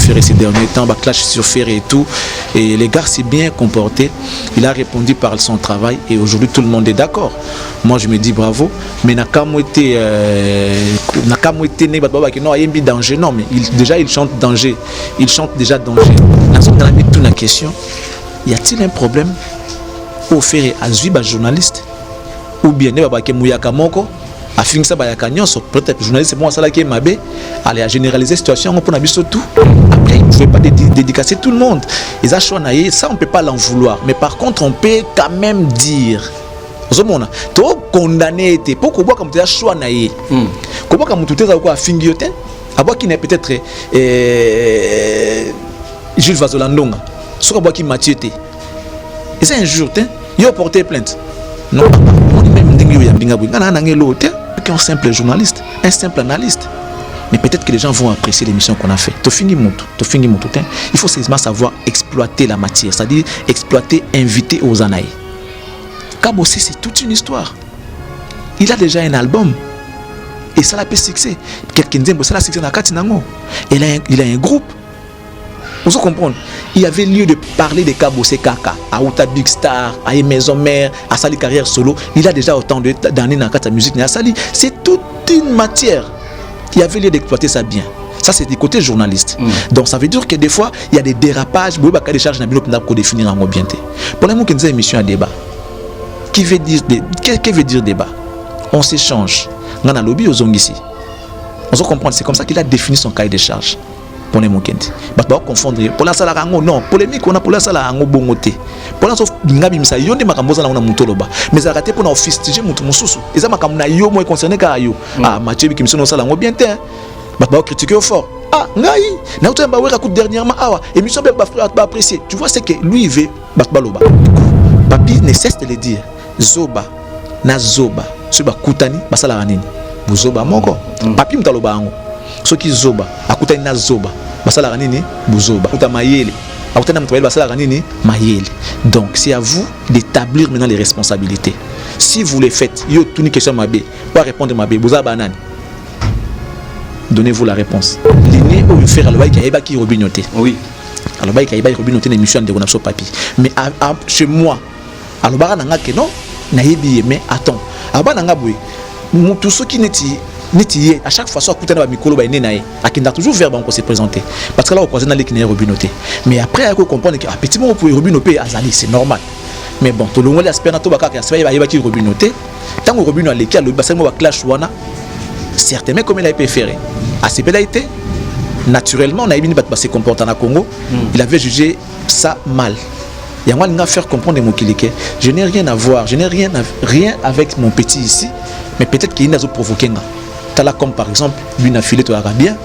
Ferré ces derniers temps, clash sur Ferré et tout. Et les gars s'est bien comporté. Il a répondu par son travail et aujourd'hui tout le monde est d'accord. Moi je me dis bravo. Mais Nakamo était non, il y a un danger. Non, mais déjà il chante danger. Il chante déjà danger. Dans la toute la question, y a-t-il un problème au Ferré à Zwiba journaliste ou bien ne va pas Mouyaka Moko a fini ça ba peut-être journaliste c'est moi ça là qui est mabé aller à généraliser situation on peut n'abuser tout après il ne faut pas dédicacer tout le monde et ça on peut pas l'en vouloir mais par contre on peut quand même dire ozomona to condamner te pourquoi boire comme tu as choix naïe comment comme tout est quoi fingiote abo qui n'est peut-être Jules Vazolandonga sur abo qui Mathieuté et c'est un jour il a porté plainte non on même dingue ya binga bu ngana ngelo te un simple journaliste, un simple analyste. Mais peut-être que les gens vont apprécier l'émission qu'on a fait. Il faut sérieusement savoir exploiter la matière, c'est-à-dire exploiter, inviter aux anaïs. Kabossi, c'est toute une histoire. Il a déjà un album. Et ça l'a fait succès. Quelqu'un dit que ça l'a succès dans Katinango. Il a un groupe. Vous comprenez? Il y avait lieu de parler de Kabossi Kaka, à Outa Big Star, à Maison Mère, à Sali carrière solo. Il a déjà autant d'années dans la musique. C'est toute une matière. Il y avait lieu d'exploiter ça bien. Ça, c'est du côté journaliste. Donc, ça veut dire que des fois, il y a des dérapages. Il y a des charges pour définir en bien. Pour les mots qui nous émission à débat, qui veut dire débat? On s'échange. On a lobby aux ongis ici. On se comprend. C'est comme ça qu'il a défini son cahier de charges. Pour les mots confondre pour la salle non polémique on a pour la salle bongoté pour la sauf ngabi misa yonde makamboza na una mutoloba mais arrêter pour na office mutu mususu eza makamuna yo moi concerné ka yo Mathieu bi kimso no sala ngo bien te ba critiquer au fort ngai na utemba weka coup dernièrement émission ba apprécier tu vois c'est que lui il veut baloba papi ne cesse de le dire zoba na zoba so ba kutani basala nini buzoba moko papi mtaloba ngo soki zoba akutani na zoba basala nini buzoba akuta mayele akutani na mtwele basala nini mayele. Donc c'est à vous d'établir maintenant les responsabilités. Si vous les faites yo tuni question mabé pas répondre mabé buzaba nani donnez-vous la réponse liné ou faire le bail qui robinoté oui alors bail qui robinoté l'émission de Gonapso papi mais chez moi alors bara nanga que non nayebi mais attends aba nanga boy tout ce qui neti à chaque fois soit écouter na mikolo ba nenae akinda toujours verbe on se présenter parce que là au croisé na l'équipe robinoté mais après il faut comprendre que petit moment pour robinoté azali c'est normal mais bon to longo l'aspect na to bakaka c'est ba qui robinoté tant que robino a l'équipe le bassin mo ba clash wana certainement comme il a préféré à ce pénalité naturellement on a bien se comporter na Congo il avait jugé ça mal. Il y a un faire comprendre mon kilike. Je n'ai rien à voir, je n'ai rien avec mon petit ici, mais peut-être qu'il y a des provoqués. T'as là comme par exemple, une affilée toi arabien,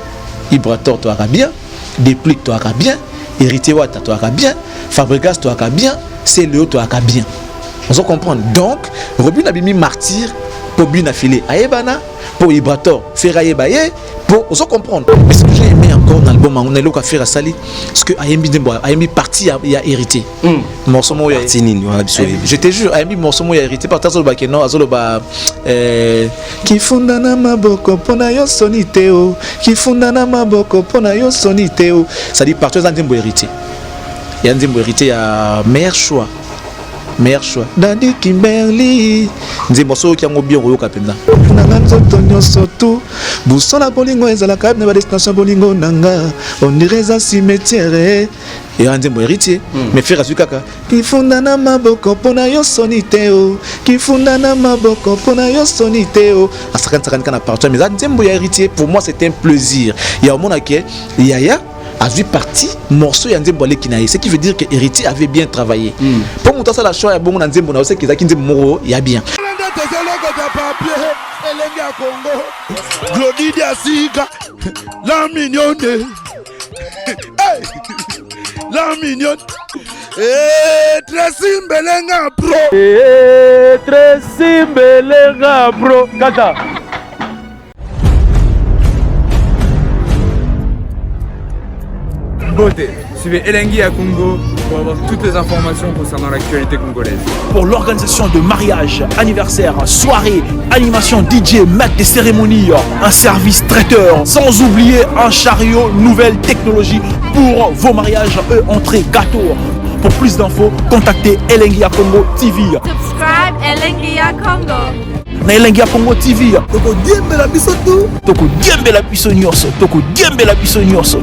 Ibrator toi arabien, Déplique toi arabien, Héritier Wata toi arabien, Fabregas toi arabien, c'est Léo toi arabien. On se comprend. Donc, Robin a mis martyr pour une affilée. Aébana, pour Ibrator, Ferraille Baye, pour on se comprendre. Mais ce que j'ai aimé encore dans l'album, on est là qu'à faire à Sali, ce que Ayemi parti il y a hérité. Morceau moi je te jure, Ayemi morceau moi hérité par Tazolo Bakeno, Azoloba qui fondana maboko pona yo soniteo, qui fondana maboko pona yo soniteo. Ça dit partout dans Ndembo hérité. Il y a Ndembo hérité, il y a meilleur choix. Dadi Kimberly Ndembo so qui a bien royo kapenda. Tonyo soto busola bolingo ezala kabe na destination bolingo nanga on dirait ça cimetière et Ndembo héritier mais frère Azukaka qui fondana maboko pona yo soniteo qui fondana maboko pona yo soniteo à 50 kana partout mais Ndembo héritier pour moi c'est un plaisir. Il y a au monde qui Yaya a vu partie morceau ya Ndembo Lekinaye, ce qui veut dire que héritier avait bien travaillé. Pour monter ça la choix ya bon Ndembo na aussi que Zaki Ndembo il y a bien. Glodidia Sika, la mignonne, la mignonne, Tracy Mbelenga Pro, Tracy Mbelenga Pro, Kata. Bote, suivez Elengi à Congo. pour avoir toutes les informations concernant l'actualité congolaise. Pour l'organisation de mariage, anniversaire, soirée, animation DJ, maître des cérémonies, un service traiteur, sans oublier un chariot nouvelle technologie pour vos mariages et entrées gâteaux. Pour plus d'infos, contactez Elengia Congo TV. Subscribe Elengia Congo. Na Elengia Congo TV. Toko diembela biso tu. Toko diembela biso nyonso. Toko diembela biso nyonso.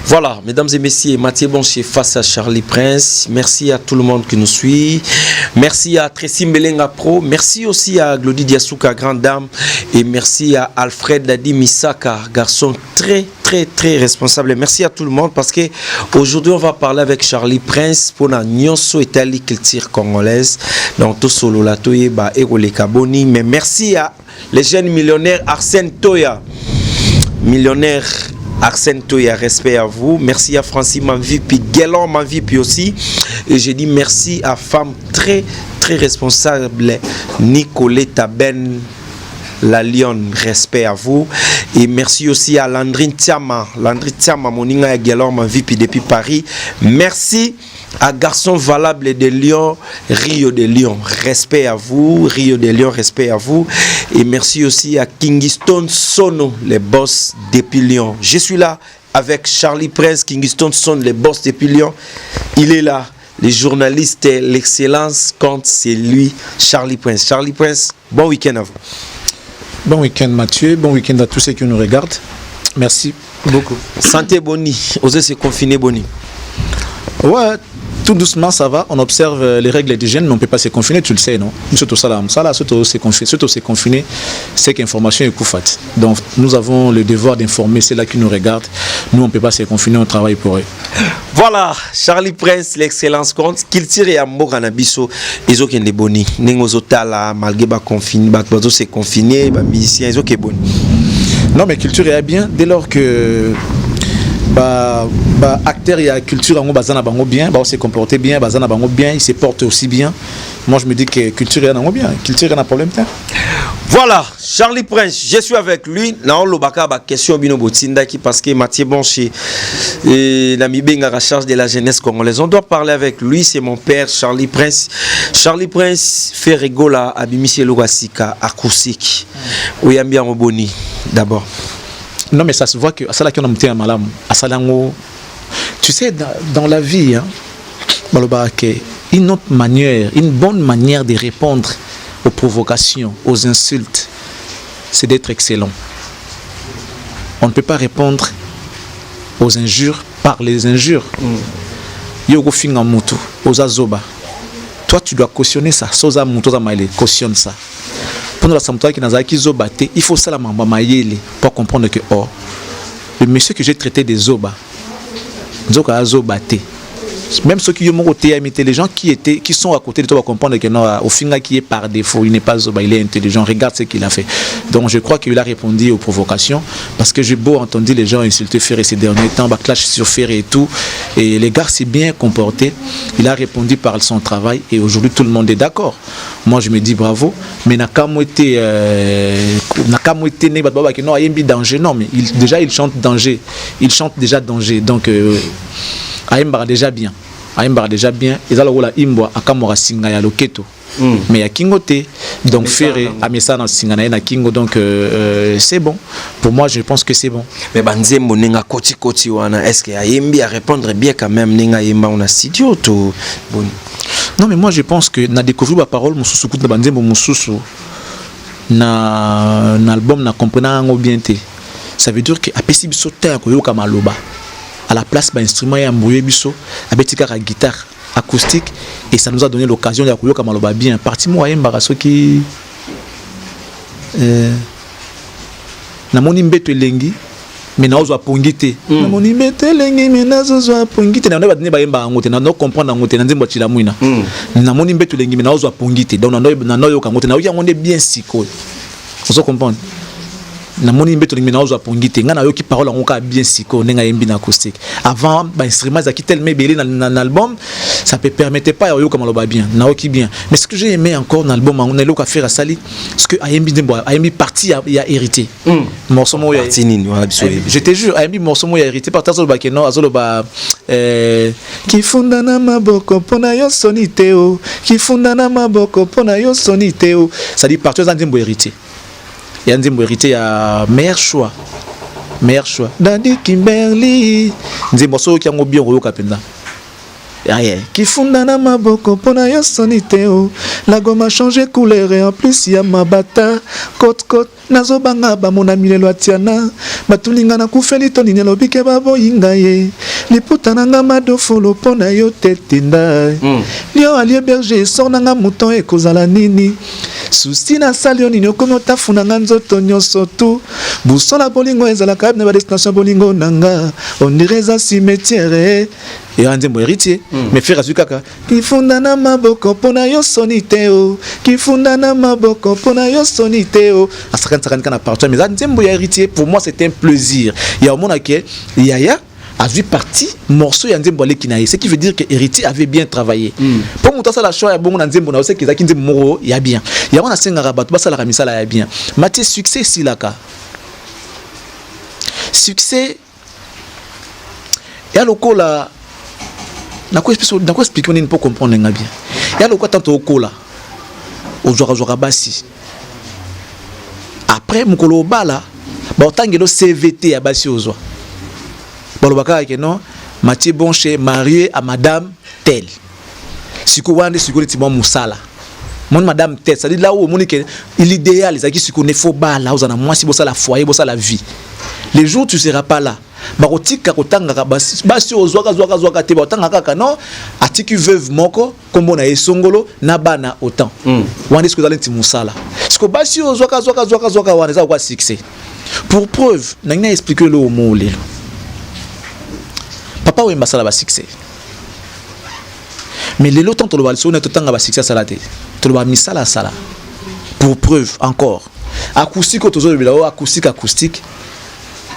Voilà, mesdames et messieurs, Mathieu Boncher face à Charlie Prince. Merci à tout le monde qui nous suit. Merci à Tracy Mbelenga Pro. Merci aussi à Glody Diasuka, grande dame. Et merci à Alfred Dadi Misaka, garçon très responsable. Merci à tout le monde parce que aujourd'hui on va parler avec Charlie Prince pour la Nyonso Italie culture congolaise. Donc tout solo la toyeba et le Kaboni. Mais merci à les jeunes millionnaires Arsène Toya. Millionnaire Arsène Toya, respect à vous. Merci à Francis Manvipi, Guélan Manvipi aussi. Et je dis merci à femme très responsable, Nicoletta Ben la Lyon, respect à vous. Et merci aussi à Landrine Tiama, Moninga et Guélan Manvipi depuis Paris. Merci à Garçon Valable de Lyon, Rio de Lyon, respect à vous. Rio de Lyon, respect à vous. Et merci aussi à Kingston Sono, les boss depuis Lyon. Je suis là avec Charlie Prince, Kingston Sono, les boss depuis Lyon. Il est là. Les journalistes, l'excellence compte, c'est lui, Charlie Prince. Charlie Prince, bon week-end à vous. Bon week-end Mathieu, bon week-end à tous ceux qui nous regardent. Merci beaucoup. Santé Boni, osez se confiner Boni. Ouais, tout doucement ça va, on observe les règles d'hygiène, mais on ne peut pas se confiner, tu le sais, non? Surtout se confiner, c'est qu'information est coufate. Donc nous avons le devoir d'informer ceux-là qui nous regardent. Nous, on ne peut pas se confiner, on travaille pour eux. Voilà, Charlie Prince, l'excellence compte, qu'il tire et amour à Nabiso, ils ont des boni. Nengozotala, malgré ba confiné, bateau c'est confiné, ba musicien, ils ont des boni. Non, mais culture est bien dès lors que acteur et culture en bazana bango bien, on s'est comporté bien, bazana bango bien, il se porte aussi bien. Moi je me dis que culture est en bien, culture est un problème. Voilà, Charlie Prince, je suis avec lui. Là on lobaka ba question bino botinda qui parce que Mathieu Boncher et Nami Benga à charge de la jeunesse congolaise. On doit parler avec lui, c'est mon père Charlie Prince. Charlie Prince fait rigola abimisi logasika acoustique. Oyambi en boni d'abord. Non, mais ça se voit que tu sais, dans la vie, hein, une autre manière, une bonne manière de répondre aux provocations, aux insultes, c'est d'être excellent. On ne peut pas répondre aux injures par les injures. Toi, tu dois cautionner ça. Cautionne ça. Pour la samtoa qui n'a qui zobaté, il faut ça la mamba maïele pour comprendre que le monsieur que j'ai traité des zoba, zoka zobaté. Même ceux qui ont été les gens qui sont à côté de toi vont comprendre que non, au final qui est par défaut, il n'est pas zoba, il est intelligent. Regarde ce qu'il a fait. Donc je crois qu'il a répondu aux provocations parce que j'ai beau entendu les gens insulter Ferré ces derniers temps, clash sur Ferré et tout, et les gars s'est bien comporté. Il a répondu par son travail et aujourd'hui tout le monde est d'accord. Moi je me dis bravo, mais Nakamo était danger, non mais il chante danger, il chante déjà danger, donc Aïmba déjà bien, et là la imbo akamora singa ya loketo. Mais à Kingote, donc Ferré a mis ça dans Singana na Kingo, donc c'est bon. Pour moi, je pense que c'est bon. Mais Banzembo nenga koti wana, est-ce que Aïmbi à répondre bien quand même nenga Aïmba on a studio tout bon. Non mais moi je pense que na découvrir la parole mususu kuta Banzembo mususu na album na comprendre bien té. Ça veut dire que a pesi biso ta ko yoka maloba. À la place d'un instrument et un bruit biso, avec une guitare acoustique, et ça nous a donné l'occasion de courir comme on bien. Parti moi embarasso qui na moni mbeto lengi mais na ozo pongité na moni mbeto lengi mais na ozo pongité na ba dine ba yemba ngote na no comprendre ngote na nzembo chila muina na moni mbeto lengi mais na ozo pongité donc na no yo kangote na yo yango bien siko ozo comprendre na moni mbeto lingi na ozo pongite nga na yo ki parole ngoka bien siko nenga yembi na acoustique avant ba instrument za ki tellement belé dans l'album ça peut permettre pas yo comme loba bien na oki bien mais ce que j'ai aimé encore dans l'album on a le faire à sali parce que ayembi dembo ayembi partie il y a hérité morceau mo ya je te jure ayembi morceau mo ya hérité par tazo ba keno azolo ba ki funda na maboko pona yo soniteo ki funda na maboko pona yo soniteo ça dit partout dans dembo hérité il y a un hérité à meilleur choix Dadi Kimberly nzimbo so ki ngobio ko kapenda aye ki funda na maboko pona yo soniteo la gomme a changé couleur et en plus ya mabata côte nazo banga ba mona milelo atiana batulinga na kufeli to ninelo bike babo ingaye liputa nanga madofolo pona yo tetinda lio alie berger sornanga mouton e kozala nini souci na salio nini okomi tafuna nga nzoto nyonso tu busola bolingo ezala kabe na ba destination bolingo nanga on dirait za cimetière et un nzembo héritier mais frère azukaka ki funda na maboko pona yo soniteo ki funda na maboko pona yo soniteo asakana kana partout mais nzembo héritier pour moi c'était un plaisir il y a au monde que Yaya a vu partie morceau ya nzembo lekinaye ce qui veut dire que héritier avait bien travaillé pour monter ça la choix ya bongo na nzembo na oseki zaki nzembo moro ya bien ya wana sengara bato basala kamisala ya bien Mathieu succès silaka succès ya lokola na quoi expliquer on pour comprendre nga bien ya lokola tanto okola ozwaka basi après mukolo bala ba otangelo CVT ya basi ozwa balobaka ke non Mathieu Bonche marié à madame telle siko wande siko litimwa musala mon madame telle ça dit là où moni que l'idéal les aki siko ne faut bala ozana mwasi bosa la foyer bosa la vie les jours tu seras pas là bakotika kotanga basi ozwaka te batanga kaka non atiki veuve moko kombo na esongolo na bana autant wande siko zalenti musala siko basi ozwaka wana za kwa succès pour preuve nanga expliquer le mot lelo papa Wemba sala ba succès mais lelo tant to lo ba sona to tanga ba succès sala te to lo ba misala sala pour preuve encore acoustique to zo bila o acoustique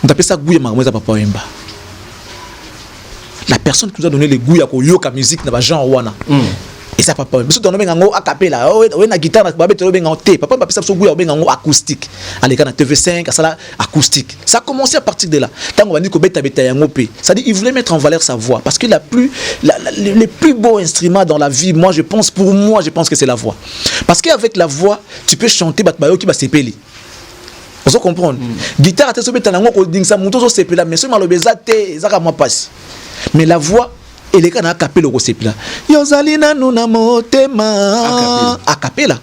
on ça goût ya makamweza papa Wemba la personne qui nous a donné le goût ya ko yoka musique na ba genre wana et ça papa mais surtout on benga ngo a cappella o na guitare ba beto benga te papa ba pesa so goût ya benga ngo acoustique allez kana TV5 à sala acoustique ça a commencé à partir de là tango bani ko beta ya ngope ça dit il voulait mettre en valeur sa voix parce que les plus beaux instruments dans la vie moi je pense que c'est la voix parce qu'avec la voix tu peux chanter bat bayo ki ba sepeli. Vous comprenez? Guitare te sobeta nango ko dingsa muto so sepela mais so malobeza te ezaka moi passe. Mais la voix elle est kana capella ko sepela. Yozali nanu na motema a capella.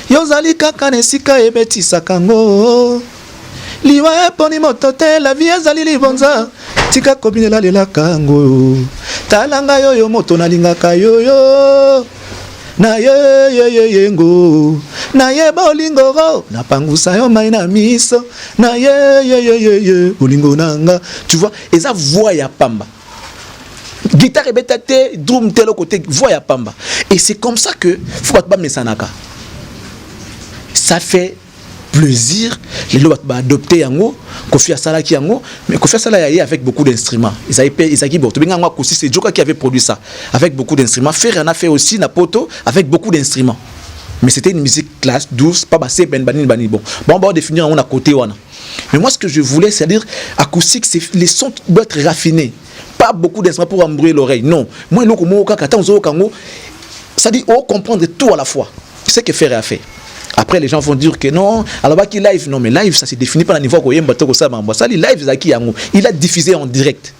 Yozali kaka nesika ebetisa kango. Liwa poni motote la vie ezali libonza. Tika kobinela lela kango. Talanga yo moto na lingaka yo. Na ye ngo na ye bolingo ro na pangusa yo mai na miso na ye bolingo nanga tu vois et ça voix ya pamba guitare betate drum tel côté voix ya pamba et c'est comme ça que faut pas mesanaka ça fait plaisir les lois ba adopter yango Kofi Asala ki yango mais Kofi Asala y avec beaucoup d'instruments Isaki Borto benga ngwa Kosi c'est Joka qui avait produit ça avec beaucoup d'instruments Ferre en a fait aussi na poto avec beaucoup d'instruments mais c'était une musique classe douce pas bassé ben bani bon on va définir on a côté wana mais moi ce que je voulais c'est dire acoustique c'est les sons doivent être raffinés pas beaucoup d'instruments pour embrouiller l'oreille non moi loko mo ka kata nzo kango ça dit on comprendre tout à la fois c'est ce que Ferre a fait. Après les gens vont dire que non, alors bah qui live non mais live ça se définit par le niveau qu'on bateau ça mamba ça live zaki yango il a diffusé en direct.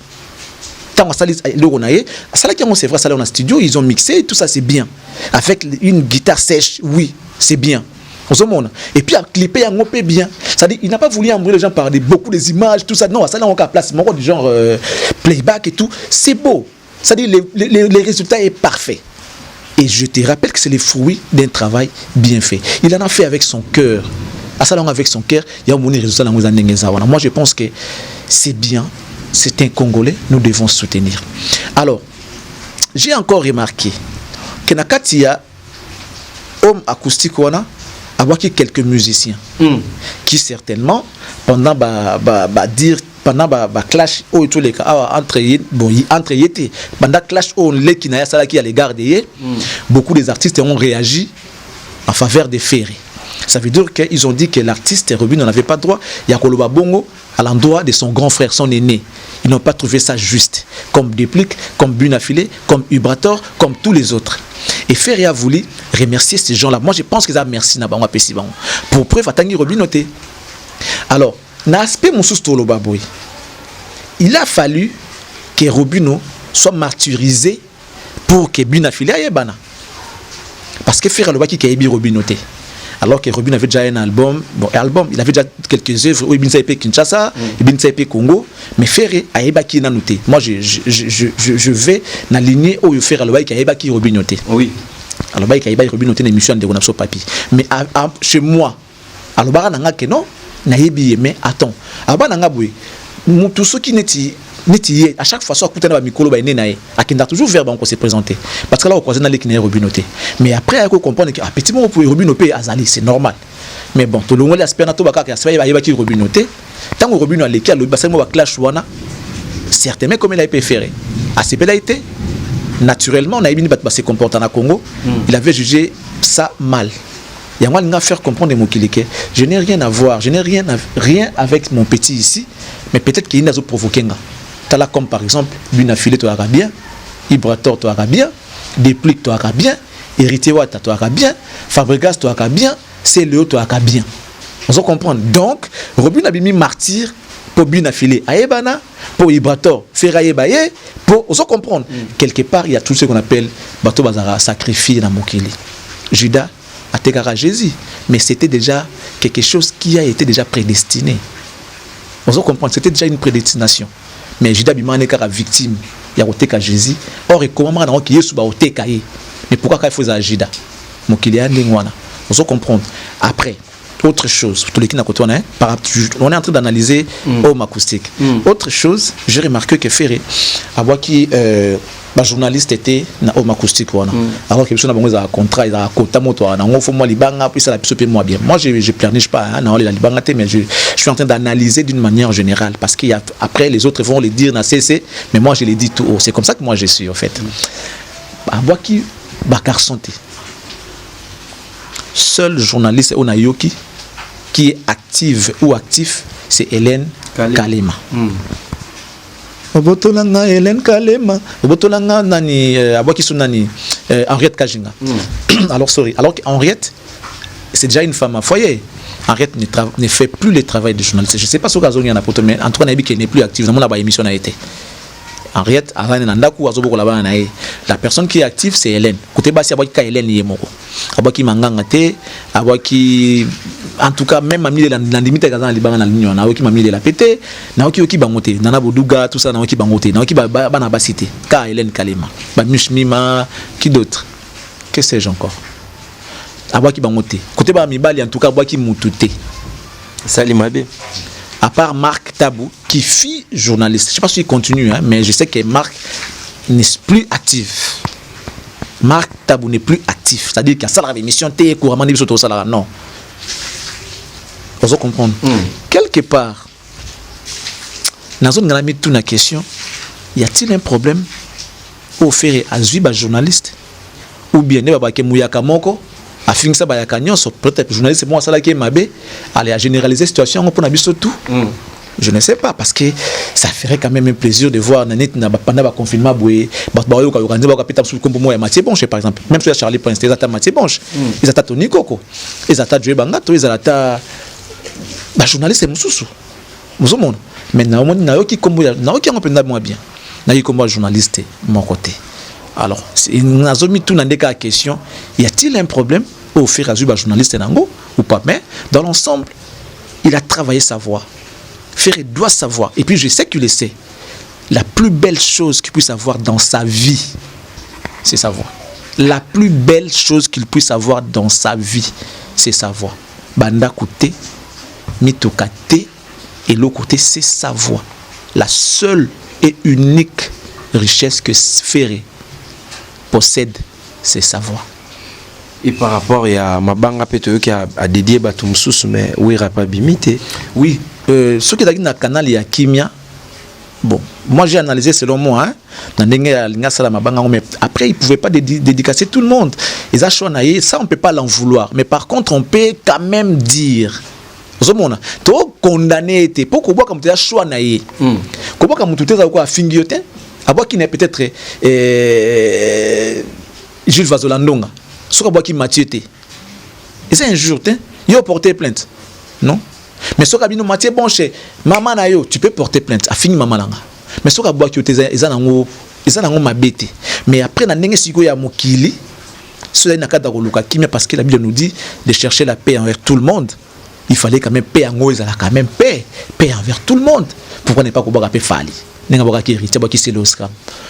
Tant ça le onaye, ça là qui c'est vrai ça là on a studio, ils ont mixé tout ça c'est bien. Avec une guitare sèche, oui, c'est bien. On se montre. Et puis à clipper yango peu bien. Ça dit il n'a pas voulu embrouiller les gens par beaucoup des images tout ça non, ça là on a place mon du genre playback et tout, c'est beau. Ça dit les résultats est parfait. Et je te rappelle que c'est le fruit d'un travail bien fait. Il en a fait avec son cœur. À ça, avec son cœur, il y a un résultat dans les années. Moi, je pense que c'est bien. C'est un Congolais. Nous devons soutenir. Alors, j'ai encore remarqué que Nakatia, homme acoustique, avoir quelques musiciens qui certainement pendant pendant clash ou tous les cas entre été pendant clash on les qui n'a ça qui à l'égard de beaucoup des artistes ont réagi en faveur des Ferré. Ça veut dire qu'ils ont dit que l'artiste Robin n'avait pas droit il y a Koloba Bongo à l'endroit de son grand frère, son aîné. Ils n'ont pas trouvé ça juste, comme Déplique, comme Bunafilé, comme Ubrator, comme tous les autres. Et Ferré a voulu remercier ces gens-là. Moi, je pense qu'ils ont merci Nabango Pessiban. Pour preuve, Atangi Robinoté. Alors, l'aspect Moussous Tolobaboui, il a fallu que Robino soit martyrisé pour que Bunafilé aille bana. Parce que Ferré Loba qui a ébi Robinoté. Alors que Robin avait déjà un album, il avait déjà quelques œuvres, il a été Kinshasa, il a été Congo, mais Ferré a été noté. Moi, je vais dans la lignée où Ferré a été Robin noté. Oui. Alors, il a été Robin noté dans l'émission de Gonapso Papi. Mais chez moi, alors, non, mais attends, tous ceux qui n'étaient à chaque fois, soit écouter dans micro, a toujours vers on se présenter. Parce que là, on croise dans les qui n'est Robinoté. Mais après, il faut comprendre que petit moment pour Robinoté, Azali, c'est normal. Mais bon, tout le monde l'aspect nato baka qui va qui Robinoté. Tant que Robino a l'équipe, le bassin va clash wana. Certainement, comme il a été ferré. À ce qu'il a été, naturellement, on a eu se comporter en Congo. Il avait jugé ça mal. Il y a moi faire comprendre mon kilike. Je n'ai rien à voir, je n'ai rien avec mon petit ici, mais peut-être qu'il y a des provoqué. Tala comme par exemple, Bunafilé toi bien, Ibrator toi bien, Déplique toi bien, Héritier Wata toi bien, Fabregas toi bien, c'est Léo toi bien. On se comprend. Donc, Robin a mis martyr pour Bunafilé Aebana, pour Ibrator Ferraye Baye, pour on se comprendre. Quelque part, il y a tout ce qu'on appelle Bato Bazara sacrifié dans Mokili. Judas à Tegara Jésus, mais c'était déjà quelque chose qui a été déjà prédestiné. On se comprend, c'était déjà une prédestination. Mais Judas Bima n'est qu'à victime, il y a Oteka Jésus. Or, et comment on a qui est sous Oteka? Mais pourquoi il faut ça Judas? On se comprend. Après, autre chose, tous les qui on est en train d'analyser Home Acoustique. Autre chose, j'ai remarqué que Ferré, avoir qui journaliste était na Home Acoustique alors que personne n'a besoin d'un contrat, il a un quota moto, on faut moi libanga puis ça la plus moi bien. Moi je planifie pas non la libanga mais je suis en train d'analyser d'une manière générale parce qu'il y a après les autres vont le dire na CC mais moi je les dis tout haut. C'est comme ça que moi je suis en fait. Avoir qui Bakar Santé. Seul journaliste Onayoki qui est active ou actif, c'est Hélène Kalema. Obotolanga Hélène Kalema, Obotolanga nani aboki sunani Henriette Kajinga. Alors qu'Henriette c'est déjà une femme à foyer. Henriette ne fait plus le travail de journaliste. Je ne sais pas ce que Zoni en a poto mais en tout cas Nabi qui n'est plus active dans mon émission a été. Henriette la personne qui est active c'est Hélène. Côté bas c'est aboki Hélène yemoko. Aboki manganga te, aboki en tout cas même mamie la limite à libanga na ligne na oki mamie la pété na oki bangote nana boduga tout ça na oki bangote na oki bana basité ka Hélène Kalema ba mishmima qui d'autre que sais-je encore aboki bangote côté ba mibali en tout cas aboki mutute Salimabe à part Marc Tabou qui fit journaliste. Je sais pas s'il continue mais je sais que Marc n'est plus actif. Marc Tabou n'est plus actif, c'est-à-dire qu'il y a ça la émission té couramment dit sur ça non. On se comprendre. Quelque part, dans une grande toute la question, y a-t-il un problème au faire à Zuiba journaliste ou bien ne va pas que Mouyaka Moko a fini ça ba kanyon so peut-être journaliste c'est moi ça là qui est mabé aller à généraliser situation pour nabiso tout. Je ne sais pas parce que ça ferait quand même un plaisir de voir Nanit pendant le confinement boué Bayo ka organiser ba kapita sur comme moi Mathieu Bonche par exemple même sur Charlie Prince ils attaquent Mathieu Bonche ils attaquent Tony Koko ils attaquent Joe Bangato ils attaquent ba journaliste c'est mususu musomono mais na qui comme na qui on peut moi bien na qui comme journaliste mon côté. Alors nous avons mis tout dans des cas question y a-t-il un problème au faire à Zuba journaliste nango ou pas mais dans l'ensemble il a travaillé sa voix. Ferré doit savoir, et puis je sais qu'il le sait, la plus belle chose qu'il puisse avoir dans sa vie, c'est sa voix. La plus belle chose qu'il puisse avoir dans sa vie, c'est sa voix. Banda côté, mitokate, et l'autre côté, c'est sa voix. La seule et unique richesse que Ferré possède, c'est sa voix. Et par rapport à ma banga peut-être qui a dédié Batumsous, mais oui, pas bimité. Oui, ce qui est dans le canal, il y a Kimia. Bon, moi j'ai analysé selon moi, mais après, ils ne pouvaient pas dédicacer tout le monde. Ça, on ne peut pas l'en vouloir. Mais par contre, on peut quand même dire. Tu condamné, pourquoi comme tu as choisi, pourquoi comme tu as fingioté, avoir qui n'est peut-être Jules Vazolandonga, ce qui m'a tué. Et c'est un jour, il a porté plainte. Non? Mais ce qui a Mathieu bon chez maman nayo, tu peux porter plainte. A fini maman langa. Mais ce qui a boit qui ils ma bête. Mais après na ndenge siko ya mokili, cela n'a qu'à d'aluka kimia parce que la Bible nous dit de chercher la paix envers tout le monde. Il fallait quand même paix en Moïse, quand même paix envers tout le monde. Pourquoi ne pas qu'on paix fali? N'est pas qui héritier, qui c'est l'Oscar.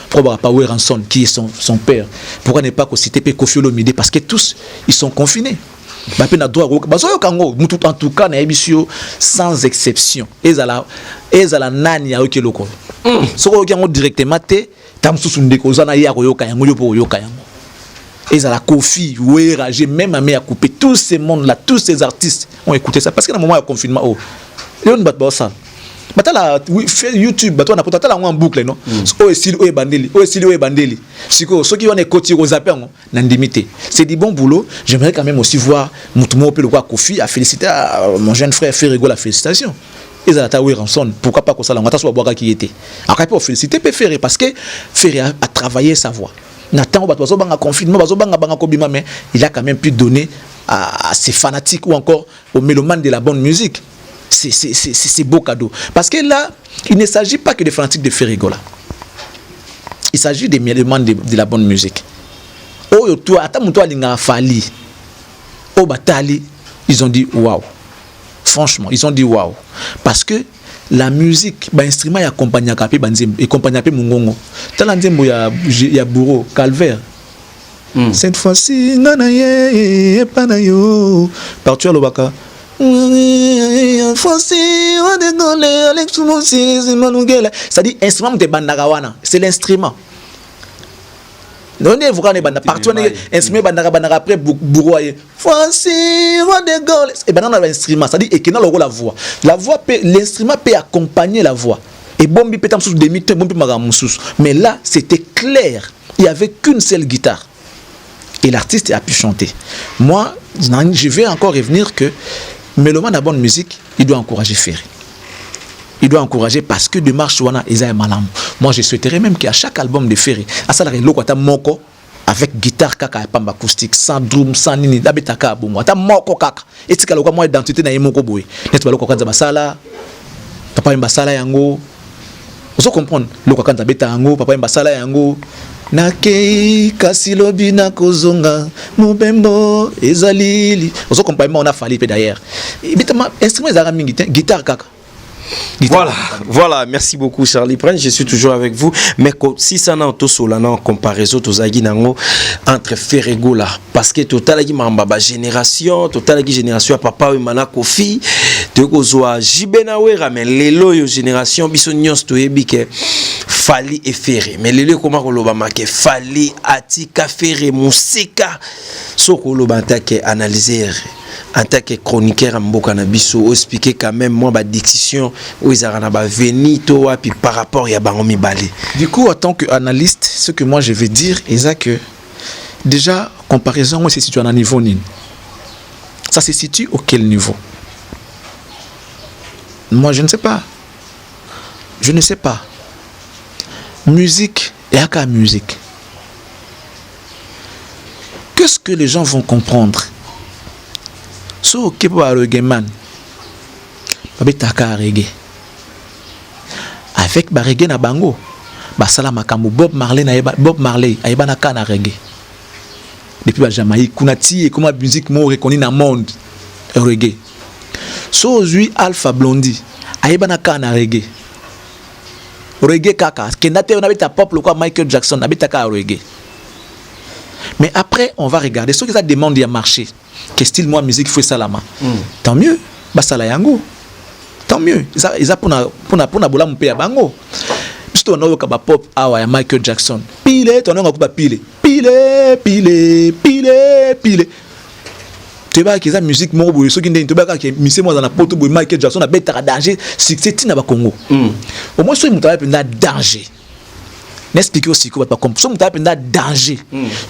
Pourquoi pas Ranson qui est son père? Pourquoi ne pas qu'on cite Kofi Olomide parce que tous ils sont confinés. En tout cas, sans exception. Et la nani ya oke loko. So ko yango directement te tam susundé ko zana ya ko yoka yango yo po yoka yango. Et la Kofi, Ouera, j'ai même à couper tous ces mondes là, tous ces artistes ont écouté ça parce que dans le moment de confinement, oh, on bat ça. Batala YouTube, batona potata la en boucle non. Oh estilo oh bandeli, oh estilo oh bandeli. Siko ceux qui ont des côtés aux appels n'indimité. C'est du bon boulot. J'aimerais quand même aussi voir Moutumo pe le quoi Kofi a félicité mon jeune frère Ferrego la félicitation. Et ça ta Ranson, pourquoi pas que ça la ngata so boaka qui était. Après pour féliciter pe Ferré parce que Ferré a travaillé sa voix. Nathan bazo banga confinement bazo banga kobima mais il a quand même pu donner à ses fanatiques ou encore aux mélomanes de la bonne musique. C'est beau cadeau. Parce que là, il ne s'agit pas que des fanatiques de Ferrego là. Il s'agit des mélomanes de la bonne musique. Oh, toi, attends, linga fali. Oh, batali, ils ont dit waouh. Franchement, ils ont dit waouh. Parce que la musique, l'instrument est accompagné à Kapi Banzim, et accompagné à Mungongo. Talanzembo, il y a Bourreau, Calvaire. Cette fois-ci, nanaye, panayo, partout à l'Obaka. C'est-à-dire instrument de bandagawana, c'est l'instrument. Non, vous connaissez banda partout instrument bandagawana après bourroyer. Voici de Gaulle. Et ben on a l'instrument, c'est-à-dire et qui n'a la voix. La voix l'instrument peut accompagner la voix. Et bombi pétam sous demi temps bombi magamusous. Mais là, c'était clair. Il n'y avait qu'une seule guitare. Et l'artiste a pu chanter. Moi, je vais encore revenir que Mélomane à bonne musique, il doit encourager Ferré. Il doit encourager parce que de marche wana eza malam. Moi je souhaiterais même qu'à chaque album de Ferré, à ça la lokota moko avec guitare kaka et pamba acoustique, sans drum, sans nini, dabetaka bomo. Ata moko kaka. Et tika lokwa moi identité na yemoko boy. Net ba lokwa kanza basala. Papa mbasala yango. Vous comprenez lokwa kanza beta yango, papa mbasala yango. Nakei kasilobi na kozonga mubembo ezalili ozo compagnement on a fallu d'ailleurs bitama instrument ezara mingi guitare kaka. Voilà, merci beaucoup Charlie Prince, je suis toujours avec vous. Mais si ça n'a pas solana en comparaison entre Ferrego là, parce que total mamba génération, génération papa et mana Kofi, de gozoa Jibenawera mais lelo yo génération bisonyos to ebike Fali et Ferré. Mais lelo comment kolobama ke Fali atika Ferré musika soko lobanta ke analyser en tant que chroniqueur mboka na biso expliquer quand même moi ba diction où ils arana ba venito puis par rapport ya bango mibale. Du coup en tant qu'analyste, ce que moi je vais dire est que déjà comparaison moi c'est situé à un niveau nin. Ça se situe au quel niveau? Moi je ne sais pas. Je ne sais pas. Musique et aka musique. Qu'est-ce que les gens vont comprendre? So qui peut avoir reggae man, babetaka reggae. Avec ba reggae na bango, ba sala makambo Bob Marley ayeba na kana reggae. Depuis ba Jamaïque, kunati et comment musique mo reconnue dans monde reggae. So aujourd'hui Alpha Blondy ayeba na kana reggae. Reggae kaka, kenate on habita pop le quoi Michael Jackson habita reggae. Mais après, on va regarder ce que ça demande à marcher. Quel style moi musique faut ça là tant mieux. Basala yango. Tant mieux. Ils a pour na bola mon pays à bango. Puisque on a un pop à Michael Jackson. Pile, on a un pile. Pile. Tu vois que la musique moi ceux qui ne tu vois que monsieur moi dans la porte de Michael Jackson a bête à danger succès tina ba Congo. Au moins soit muta pe na danger. N'explique aussi que pas comprendre. Soit muta pe na danger.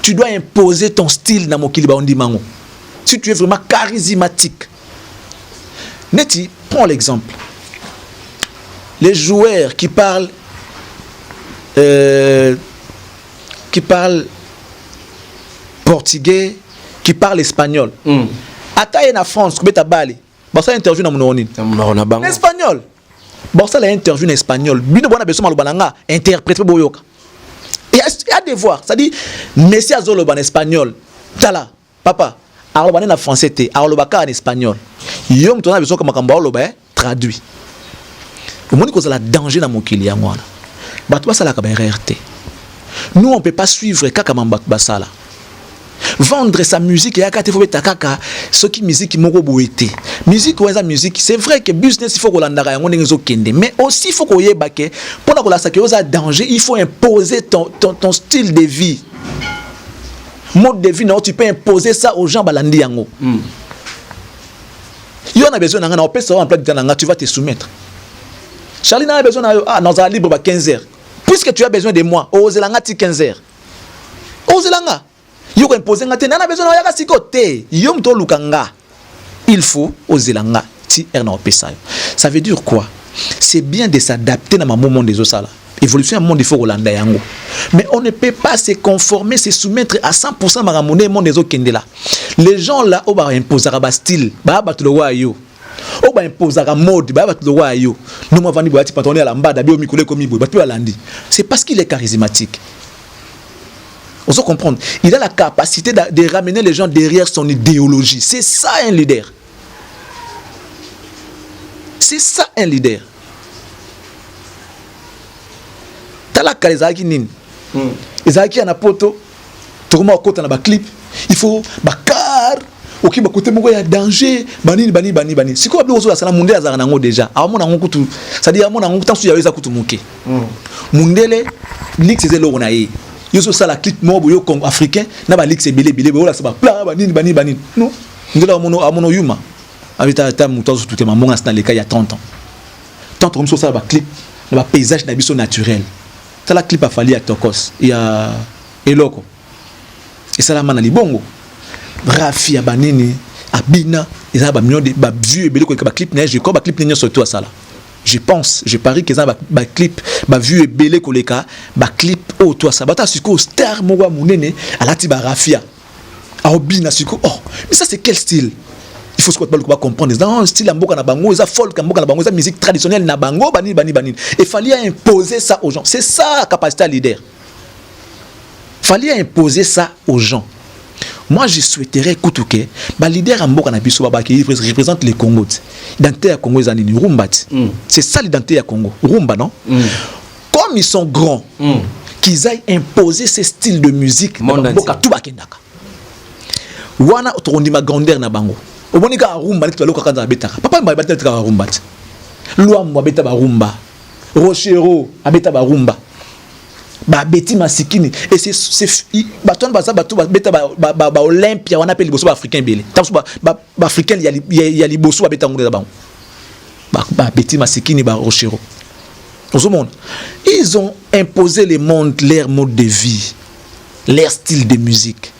Tu dois imposer ton style dans mokili ba ondi mango. Si tu es vraiment charismatique. Neti, prends l'exemple. Les joueurs qui parlent portugais, qui parle espagnol. Ataye na France, kubeta bali. Barça interview na mononi. En espagnol. Barça la interview en espagnol. Bino bona beso maloba nga interprète boyoka. Et à devoir, ça dit Messi azolo en espagnol. Tala, papa, aloba na français te, aloba ka en espagnol. Yom tona beso kama kamba aloba traduit. Au moins que la danger dans mon kili ya ngwana. Bato basala ka ba RRT. Nous on peut pas suivre kaka mamba basala. Vendre sa musique et à faut mettre kaka ce qui musique moko boité musique ou musique c'est vrai que business il faut que l'andara yango ngezo kende mais aussi il faut que yeba ke pour que la sakeosa danger il faut imposer ton style de vie mode de vie non tu peux imposer ça aux gens balandi yango yo na besoin na opesa en plat de tu vas te soumettre Charlie na besoin na dans un libre ba 15h puisque tu as besoin de moi ozelanga ti 15h ozelanga yo ko imposer ngate na besoin na yaka sikote yo mto lukanga il faut ozelanga ti erna opesa ça veut dire quoi c'est bien de s'adapter dans moment des osala évolution monde il faut rolanda yango mais on ne peut pas se conformer se soumettre à 100% maramoné monde des okendela les gens là on va imposer ba style ba batulo wa yo on va imposer la mode ba batulo wa yo nous moi vandi boati pantalon à la mbada bio mikole komi boy batu alandi c'est parce qu'il est charismatique. On doit comprendre. Il a la capacité de ramener les gens derrière son idéologie. C'est ça un leader. C'est ça un leader. T'as la calezaki nin. Ezaki ana poto. Tokoma okota na ba clip. Il faut bakar. Ok ba côté moko ya danger. Bani. Siko ablo ozo la sala munde azara nango déjà. Amona ngo kutu. Ça dit amona ngo tansu ya weza kutu muke. Mundele lik c'est lo na yi. Yo ça la clip mo boyo Congo africain na ba lix belé boyo la ça ba pla bani non ngela amono yuma avita ta mutozo tout ma monga dans les cas il y a 30 ans tant comme ça ba clip na ba paysage na biso naturel ça la clip a fallu à Tokos il y a eloko et ça la mana libongo Rafi abanini abina ils a ba million de ba vue belé ko ba clip neige ko ba clip nyo surtout à ça là. Je pense, je parie que ça ba clip, ba vu et belé koleka, ba clip oh toi ça bata suko star mowa munene alati ba rafia. Aobina suko oh, mais ça c'est quel style? Il faut pas comprendre. Dans un style mboka na bango, ça folk mboka na bango, ça musique traditionnelle na bango bani. Il fallait imposer ça aux gens. C'est ça la capacité à leader. Fallait imposer ça aux gens. Moi je souhaiterais que ba leader en mboka na biso ba qui représente les Congo. L'identité à Congo zanini rumba. C'est ça l'identité à Congo. Rumba non? Comme ils sont grands, qu'ils aillent imposer ce style de musique dans mboka tout bakendaka. Wana otondi ma grandeur na bango. Obonika rumba tu aloka kanza betaka. Papa mba betaka rumba. Loi mwa beta ba rumba. Rochero abeta ba rumba. Ba beti masikini et c'est baton baza bato beta ba Olympia on appelle les bosso africains belé tant ba africain il y a les bosso beta ngona ba ba beti masikini ba rochero au monde ils ont imposé le monde leur mode de vie leur style de musique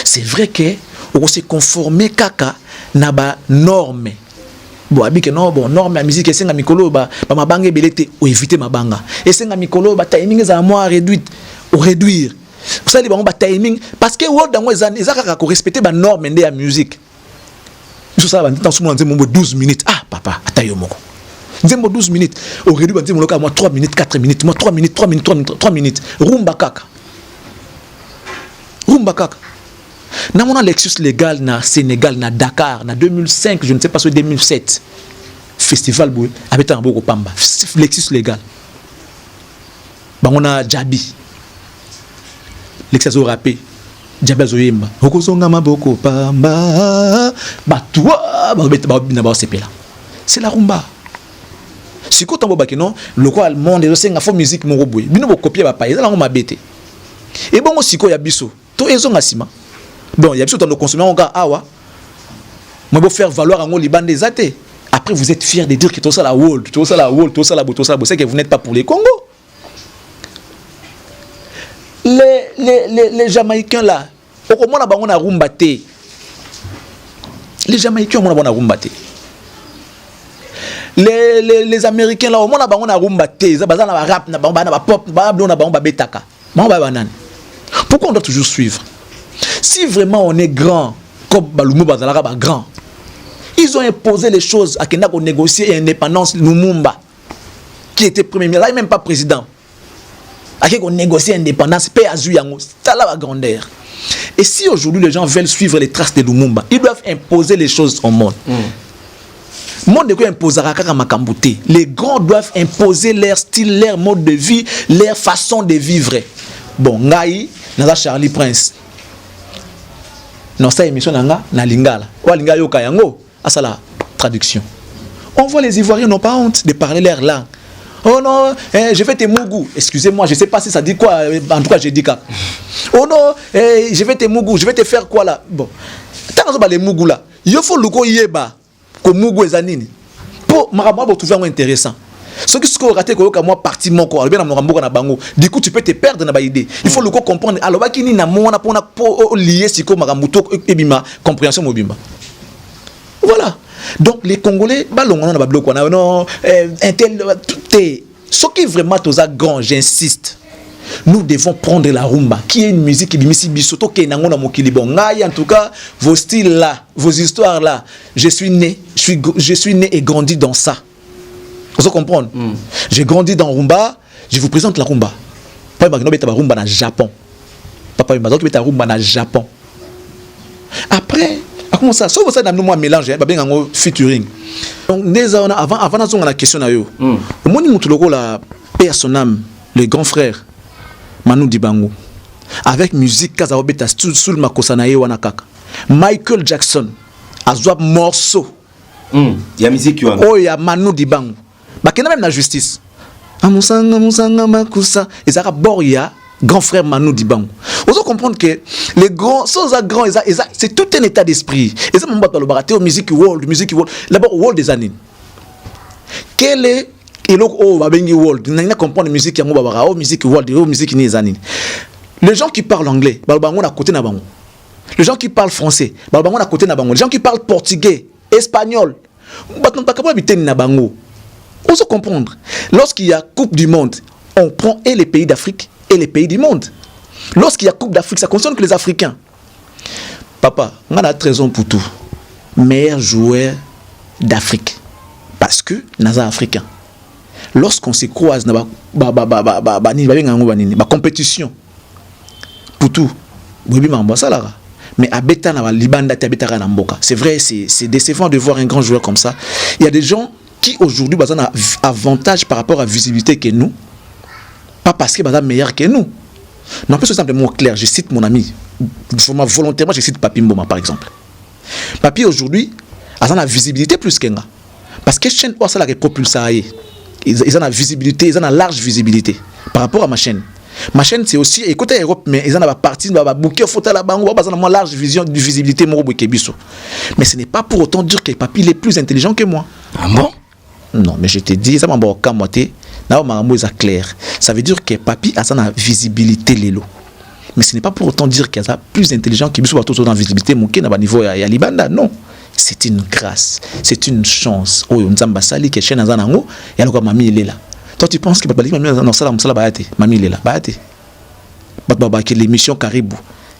c'est vrai que on s'est conformé kaka na ba norme bon abike non bon norme la musique esenga mikolo ba mabanga belete ou éviter mabanga esenga mikolo ba timing za moi réduire ou réduire ça les ba timing parce que world dans ezaka ko respecter ba norme de la musique tout ça ba tant souvent nzembo 12 minutes ah papa atayo moko nzembo 12 minutes au réduire ba nzembo loka moi 3 minutes 4 minutes moi 3 minutes rumba kaka na mon Lexus légal na Sénégal na Dakar na 2005 je ne sais pas sur 2007 festival boy avec un beau pamba Lexus légal bangona Jabi Lexus au rappé Jabi zoyemba okosonga maboko pamba batwa ba bina ba sepela c'est la rumba Si quand on voit que non, le quoi le monde est aussi faux musique mon robot. Bino bo copier ba paye, ça on m'a bêté. Et bon aussi quoi ya biso, to ezo ngasima. Bon, ya biso dans nos consommateurs on ga awa. Moi pour faire valoir en Liban des athées. Après vous êtes fiers de dire que tout ça la world, tout ça la world, tout ça la tout ça, c'est que vous n'êtes pas pour les Congo. Les Jamaïcains là, au moins on a rumbaté. Les Jamaïcains on a rumbaté. Les Américains là au moins on a rumbaté, ça bazana ba rap na ba pop, ba blon na ba betaka. Pourquoi on doit toujours suivre? Si vraiment on est grand comme Balumu Bazalaka ba grand. Ils ont imposé les choses à Kenya pour négocier l'indépendance Lumumba qui était premier ministre, là même pas président. À qui on négocie l'indépendance, paix à Zuyango, c'est là la grandeur. Et si aujourd'hui les gens veulent suivre les traces de Lumumba, ils doivent imposer les choses au monde. Monde de quoi imposera Makambuté. Les grands doivent imposer leur style, leur mode de vie, leur façon de vivre. Bon, Ngai, Naza Charlie Prince. Dans cette émission, na Lingala. Ou Lingala Yoka Yango. À ça la traduction. On voit les Ivoiriens n'ont pas honte de parler leur langue. Oh non, je vais te mougou. Excusez-moi, je ne sais pas si ça dit quoi. En tout cas, j'ai dit quoi. Oh non, je vais te mougou. Je vais te faire quoi là. Bon. Tant que les mougou là, il faut le ko yeba. Comme mougou et zanini. Pour Marababo trouver un intéressant. Ce qui se raté que moi parti mon corps, bien na bango. Du coup, tu peux te perdre dans ba idée. Il faut le comprendre. Alors ba kini na mona pour lier siko marambuto et bima compréhension mobimba. Voilà. Donc les Congolais, non, ce qui est vraiment aux grand, j'insiste. Nous devons prendre la rumba, qui est une musique qui en tout cas, vos styles là, vos histoires là, je suis né et grandi dans ça. Vous comprenez? J'ai grandi dans rumba, je vous présente la rumba. Papa, rumba dans Japon. Papa, rumba dans Japon. Après, comment ça? Sauf ça, nous mélange, un featuring. Donc, avant la question, au moins, nous la personne, le grand frère, Manu Dibango, avec musique, Kazabeta, Sul Makosanaye Wanakaka. Michael Jackson, a joué morceau. Il y a musique qui oh, il y a Manu Dibango. Bah, qu'il y a même la justice. Amusanga Makusa. Et ça, Boria. Grand frère Manu Dibango. Vous allez comprendre que les grands, sans grands, c'est tout un état d'esprit. Et ça, on va parler musique world. D'abord, world des années. Quel est le world? On a compris la musique qui est musique world, musique des années. Les gens qui parlent anglais, on a côté na bango. Les gens qui parlent français, on a côté na bango. Les gens qui parlent portugais, espagnol, on pas capable habiter na bango. On se comprendre. Lorsqu'il y a Coupe du Monde, on prend et les pays d'Afrique et les pays du monde. Lorsqu'il y a Coupe d'Afrique, ça concerne que les Africains. Papa, on a raison pour tout. Meilleur joueur d'Afrique. Parce que nous sommes africains. Lorsqu'on se croise dans la compétition, pour tout, mais c'est vrai, c'est décevant de voir un grand joueur comme ça. Il y a des gens qui aujourd'hui ont un avantage par rapport à la visibilité que nous. Pas parce qu'il est meilleur que nous. Non, plus simplement clair, je cite mon ami. Volontairement, je cite Papi Mboma, par exemple. Papi, aujourd'hui, a la visibilité plus que nous. Parce que chaîne, ça la propulse. Ils ont la visibilité, ils ont la large visibilité par rapport à ma chaîne. Ma chaîne, c'est aussi, écoutez, Europe, mais ils ont la partie, ils ont bouquet, photo la banque, ils ont une large vision de visibilité, mais ce n'est pas pour autant dire que Papi est plus intelligent que moi. Ah bon? Non, mais je te dis, ça m'a dit, clair. Ça veut dire que Papi a sa visibilité lélo. Mais ce n'est pas pour autant dire qu'il est plus intelligent qu'il soit tout dans la visibilité mon à niveau ya libanda. Non, c'est une grâce, c'est une chance. Oh, nzamba sali que chaîne azanango et alors mamie il est là. Toi tu penses que papa mamie non ça la baate, mamie il est là, baate. Papa que l'émission Caribou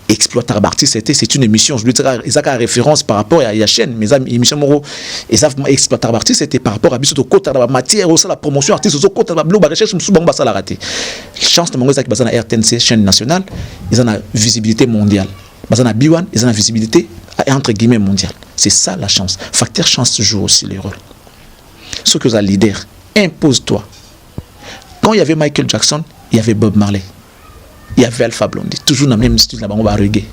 Exploiteur Artiste, c'est une émission, je lui dirais, ils ont une référence par rapport à la chaîne, mes amis, émission Moro, ils ont Exploiteur Artiste, c'était par rapport à Bissot côté de la matière, aussi la promotion artiste, au côté de la blog, la recherche, sous bon ça la raté. Chance de mon qui basé na RTNC, chaîne nationale, ils ont une visibilité mondiale. Basé na B1, ils ont une visibilité entre guillemets mondiale. C'est ça la chance. Facteur chance joue aussi le rôle. Ce que les leader, impose-toi. Quand il y avait Michael Jackson, il y avait Bob Marley. Il y avait Alpha Blondy, toujours dans le même style, là-bas, on va reggae.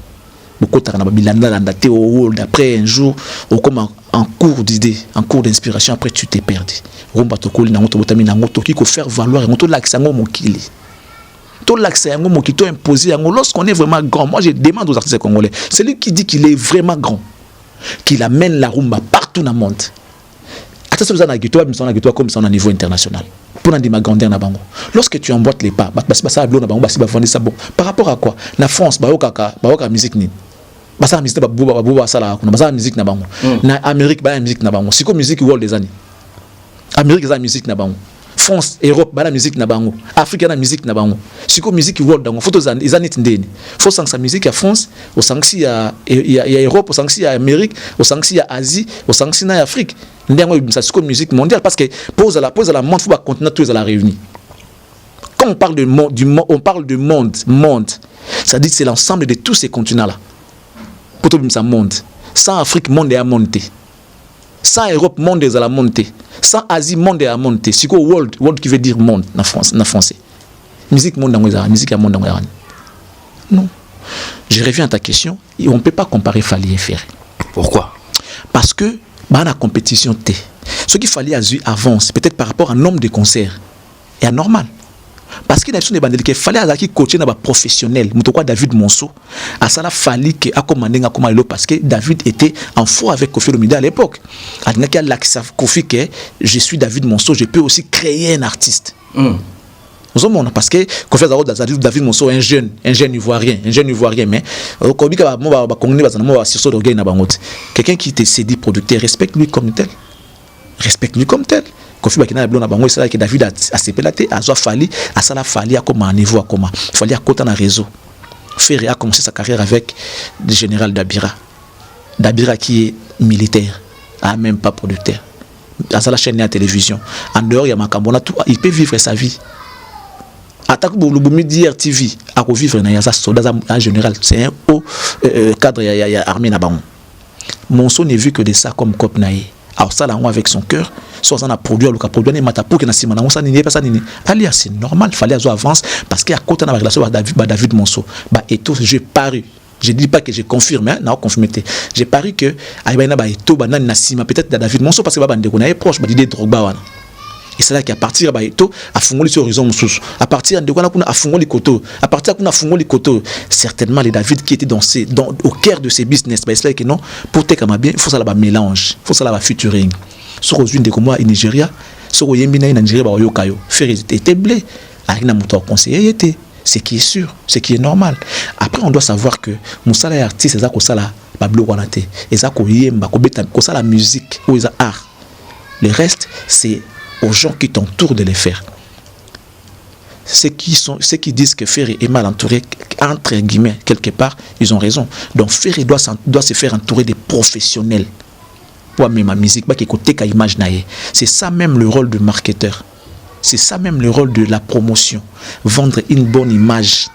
beaucoup de bilanda landaté au world. Après un jour, comme en cours d'idée, en cours d'inspiration, après tu t'es perdu. Rumba tokoli na ngoto botami na ngoto qui faire valoir ngoto l'accent mokili. Tout l'accès qui t'a imposé lorsqu'on est vraiment grand. Moi je demande aux artistes congolais, celui qui dit qu'il est vraiment grand, qu'il amène la rumba partout dans le monde. Attention à la guitare, comme ça au niveau international. Pour la grandeur na bango. Lorsque tu emboîtes les pas, ça bleu na bango, ça bon. Par rapport à quoi? Na France, ba musique ni. Basa musique ba sala, na musique na bango. Na Amérique ba musique na bango. Siko musique world des années. Amérique za musique na bango. France, Europe, ba la musique na bango. Afrique na musique na bango. Siko musique world dango. Photos izanit ndeni. Faut sang sa musique à France, au sanksi à Europe, au sanksi à Amérique, au sanksi à Asie, au sanksi na Afrique. Ndengo ça siko musique mondiale parce que pose à la monde faut pas continuer tous à la réunir. Quand on parle de monde on parle de monde, ça dit c'est l'ensemble de tous ces continents là. Pour tout ça monde. Sans Afrique monde est à monter. Sans Europe monde est à la montée. Sans Asie monde est à monter. Siko world qui veut dire monde en français. Musique monde dans musique à monde dans. Non. Je reviens à ta question, on ne peut pas comparer Fally et Ferré. Pourquoi? Parce que dans la compétition T, ce qu'il fallait avance peut-être par rapport à nombre de concerts est anormal. Parce qu'il y a des bandes qui fallait coacher dans professionnel. Mutokwa David Monceau, à ça la fallait que parce que David était en faux avec Kofi Olomide à l'époque. Kofi que je suis David Monceau, je peux aussi créer un artiste. Parce que David Monceau un jeune ivoirien, mais quelqu'un qui te sédit producteur, respecte-lui comme tel. Kofi Bakina Blona Bango, c'est là que David a sépelaté, a Fally, a ça la Fally à comment niveau à comment. Fally à côté dans réseau. Ferré a commencé sa carrière avec le général Dabira. Dabira qui est militaire, a même pas producteur. À ça la chaîne à télévision. En dehors il y a Makambona, il peut vivre sa vie. Attaque Boulouboumi DRTV à vivre dans un soldat en général, c'est un haut cadre il y a armée là-bas. Mon son n'est vu que de ça comme Kopnaï. Alors ça là avec son cœur, soit on a produit le produit ne mata pour que na simana on ça n'est pas ça ni. Alias c'est normal, fallait avoir avance parce qu'il y a côté dans la relation avec David Monceau. Bah et tout j'ai paru. Je dis pas que je confirme hein, non confirmé. J'ai paru que aïbaina ba et tout ba na sima peut-être David Monceau parce que ba bande ko na proche ba d'idée Drogba wana. Et c'est là qu'à partir bah eto a fungoli sur horizon mususu. À partir de quoi a fungoli koto. À partir qu'on a fungoli koto, certainement les David qui étaient dans au cœur de ces business bah c'est là que non pour te comme bien, il faut ça là mélange, il faut ça là featuring. Sur aux unes de comme au Nigeria, sur au Yemina en Nigeria ba yokayo. Faire était blé. Arina moto conseiller était. Ce qui est sûr, ce qui est normal. Après on doit savoir que musala est artiste c'est ça ko sala ba blo wana te. Et ça ko yemba ko beta ko sala musique ou ça art. Le reste c'est aux gens qui t'entourent de les faire. Ceux qui disent que Ferré est mal entouré, entre guillemets, quelque part, ils ont raison. Donc Ferré doit se faire entourer des professionnels. Pour même ma musique, c'est ça même le rôle de marketeur. C'est ça même le rôle de la promotion. Vendre une bonne image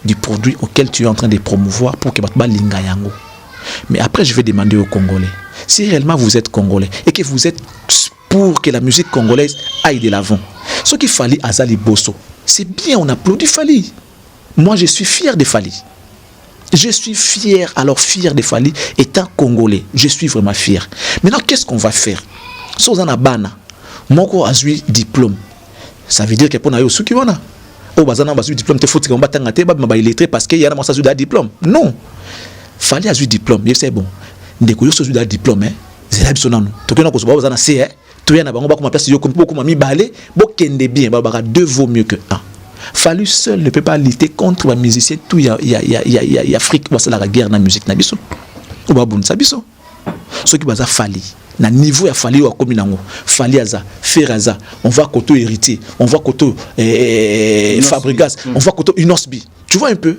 du produit auquel tu es en train de promouvoir pour que linga yango. Mais après, je vais demander aux Congolais, si réellement vous êtes Congolais et que vous êtes pour que la musique congolaise aille de l'avant. Ce qu'il fallait à Zali Bosso, c'est bien, on applaudit Fally. Moi, je suis fier de Fally. Je suis fier de Fally étant congolais. Je suis vraiment fier. Maintenant, qu'est-ce qu'on va faire? Si on a bana, moko a eu diplôme. Ça veut dire que pour nous, ceux qui vont là, au bazana a eu diplôme, te faut que on batte en tête, bah illettré parce qu'il y a un message de diplôme. Non. Fally a eu diplôme, c'est bon. Dès que vous avez eu diplôme, c'est là que nous. Tout le monde a besoin de c'est tout y en a beaucoup place yo beaucoup mami balé bokende bien ba deux vaut mieux que un. Fally seul ne peut pas lutter contre les musiciens tout y a Afrique c'est la guerre dans la musique na biso ou ba bon ça biso ceux qui baza Fally na niveau ya Fally wa komi nango Fally aza Ferraza on va koto héritier on va koto Fabregas on va koto Inosbi tu vois un peu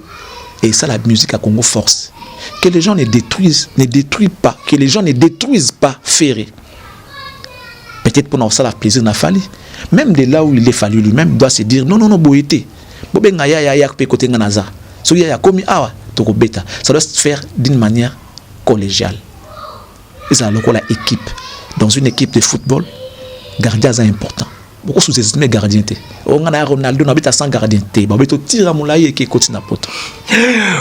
et ça la musique à Congo force que les gens ne détruisent pas que les gens ne détruisent pas Ferré. Peut-être pour nous ça la plaisir n'a Fally. Même de là où il est Fally lui-même doit se dire non boété. Bobenga ya pe côté nganaza. So ya komi awa to beta. Ça doit se faire d'une manière collégiale. Et ça la équipe. Dans une équipe de football, gardien est important. beaucoup sous-estimé gardien. On a Ronaldo, on habite à 100 gardiens. On a tir à Moulaye qui est na poto.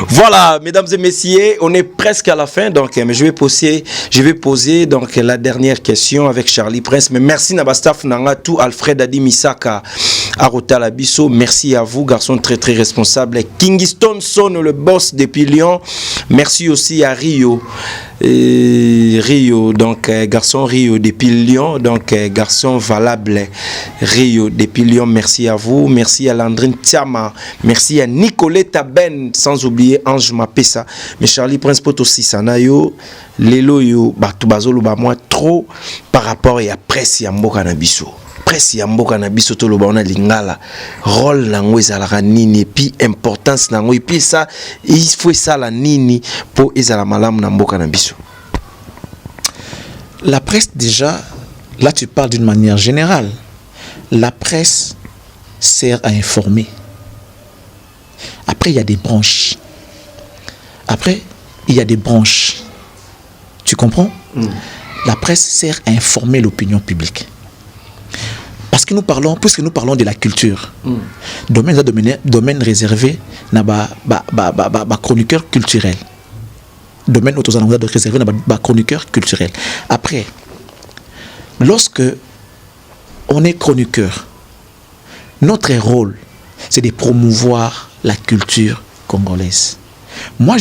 Voilà, mesdames et messieurs, on est presque à la fin, donc mais je vais poser donc la dernière question avec Charlie Prince. Mais merci Nabastaf Nangatu, Alfred Adi Misaka, Arota Labisso. Merci à vous, garçon très très responsable. Kingston Son, le boss depuis Lyon. Merci aussi à Rio. Rio, donc garçon Rio depuis Lyon, donc garçon valable Rio depuis Lyon. Merci à vous, merci à Landrine Tiama, merci à Nicoletta Ben, sans oublier Ange Mapessa. Mais Charlie Prince Poto Sisanayo, Lelo yo, Batubazolo ba moi trop par rapport à presse ya mboka na biso. Presse ya mboka na biso to loba on a lingala rôle nango ezalaka nini et puis importance nango et puis ça il faut ça la nini pour ezala malamu na mboka na biso. La presse déjà, là tu parles d'une manière générale. La presse sert à informer. Après il y a des branches. Tu comprends? La presse sert à informer l'opinion publique. Parce que puisque nous parlons de la culture, domaine réservé na ba chroniqueur culturel. Domaine réservé na ba chroniqueur culturel. Après, lorsque on est chroniqueur, notre rôle, c'est de promouvoir la culture congolaise. Moi,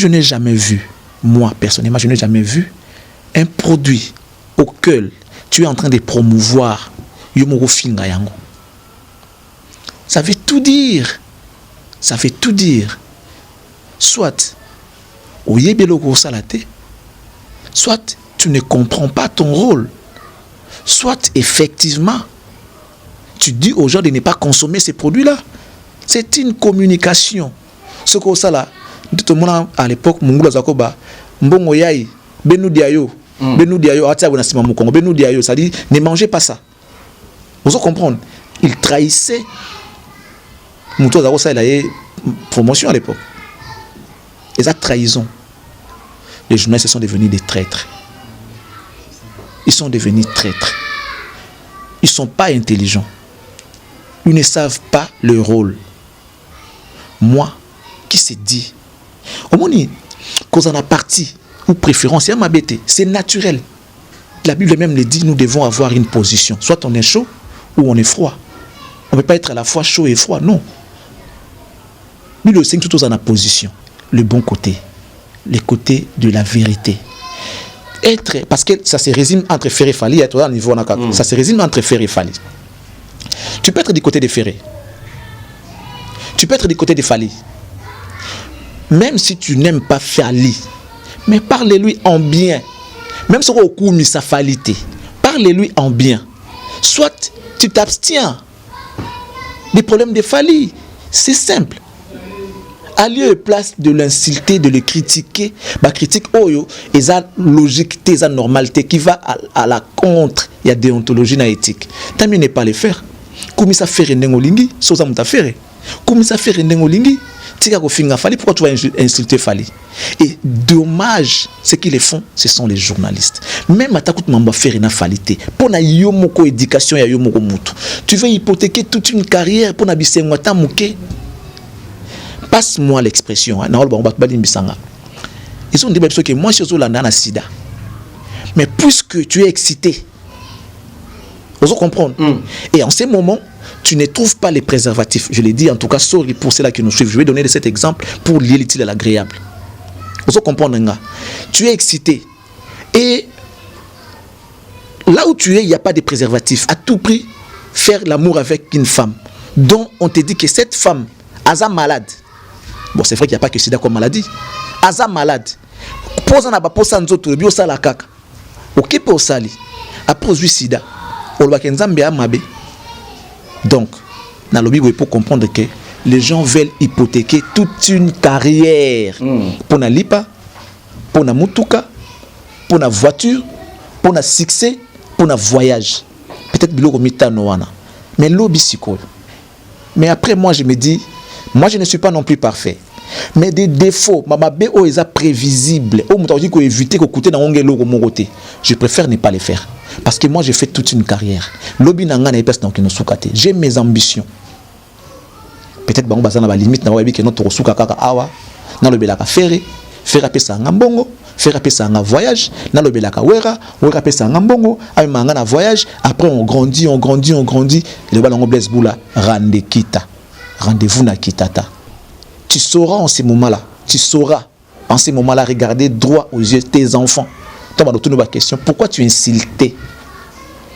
personnellement, je n'ai jamais vu un produit auquel tu es en train de promouvoir. Ça veut tout dire. Soit soit tu ne comprends pas ton rôle, soit effectivement tu dis aux gens de ne pas consommer ces produits-là. C'est une communication. Ce que ça là, tout le monde à l'époque, Mungula Zakoba, Mbongo Yai, Benou Diayo, ça dit ne mangez pas ça. Vous comprenez? Il trahissait. Mouto Zakosa, il a eu promotion à l'époque. Et ça, trahison. Les journalistes sont devenus des traîtres. Ils sont devenus traîtres. Ils ne sont pas intelligents. Ils ne savent pas leur rôle. Moi, qui s'est dit, au moment où on a parti, ou préférence, c'est naturel. La Bible même le dit, nous devons avoir une position. Soit on est chaud, ou on est froid. On ne peut pas être à la fois chaud et froid, non. Nous le savons tout en la position. Le bon côté. Le côté de la vérité. Parce que ça se résume entre Ferré et Fali, ça se résume entre Ferré et Fali. Tu peux être du côté de Ferré. Tu peux être du côté de Fali. Même si tu n'aimes pas Fali, mais parle-lui en bien. Même si au coup mis sa falité, parle-lui en bien. Soit tu t'abstiens des problèmes de Fali. C'est simple. À lieu et place de l'insulter, de le critiquer, critique oyo, et ça logique, ça normalité qui va à la contre, il y a déontologie na éthique. Tant mieux ne pas le faire. Comme ça fait rendengolingi, ça m'a fait. Comme ça fait rendengolingi, tika ko finga Fali, pourquoi tu vas insulter Fali? Et dommage, ce qu'ils le font, ce sont les journalistes. Même à ta coûte mamba faire une falité. Pour na yomoko éducation ya yomoko mutu. Tu veux hypothéquer toute une carrière pour na bisengwata muke. Passe-moi l'expression. Ils ont dit que moi je suis là sida. Mais puisque tu es excité, vous comprenez? Et en ce moment, tu ne trouves pas les préservatifs. Je l'ai dit, en tout cas, sorry pour ceux-là qui nous suivent. Je vais donner cet exemple pour lier l'utile à l'agréable. Vous comprenez? Tu es excité. Et là où tu es, il n'y a pas de préservatif. À tout prix, faire l'amour avec une femme dont on te dit que cette femme est malade. Bon, c'est vrai qu'il n'y a pas que sida comme maladie. Aza malade. Pose na ba posa nzoto bio sala kaka. OK pour sali. Après aujourd'hui sida. On va kenzambe amabe. Donc, na lobi pour comprendre que les gens veulent hypothéquer toute une carrière pour na lipa, pour na mutuka, pour na voiture, pour na succès, pour na voyage. Peut-être biloko mitano wana. Mais lobi siko. Mais après moi je me dis, moi je ne suis pas non plus parfait. Mais des défauts, je préfère ne pas les faire. Parce que moi, j'ai fait toute une carrière. Lobby n'a pas été dans soukate. J'ai mes ambitions. Peut-être que je vais limite que notre soukaka awa. Na lobelaka faire pesa ngambongo, faire pesa nga voyage. Na lobelaka wera pesa ngambongo. Avec manga na voyage. Après, on grandit. Le ballon blesse boula. Rendez-vous na kitata. Tu sauras en ces moments-là. Regarder droit aux yeux tes enfants. Toi, ma question, pourquoi tu insultais?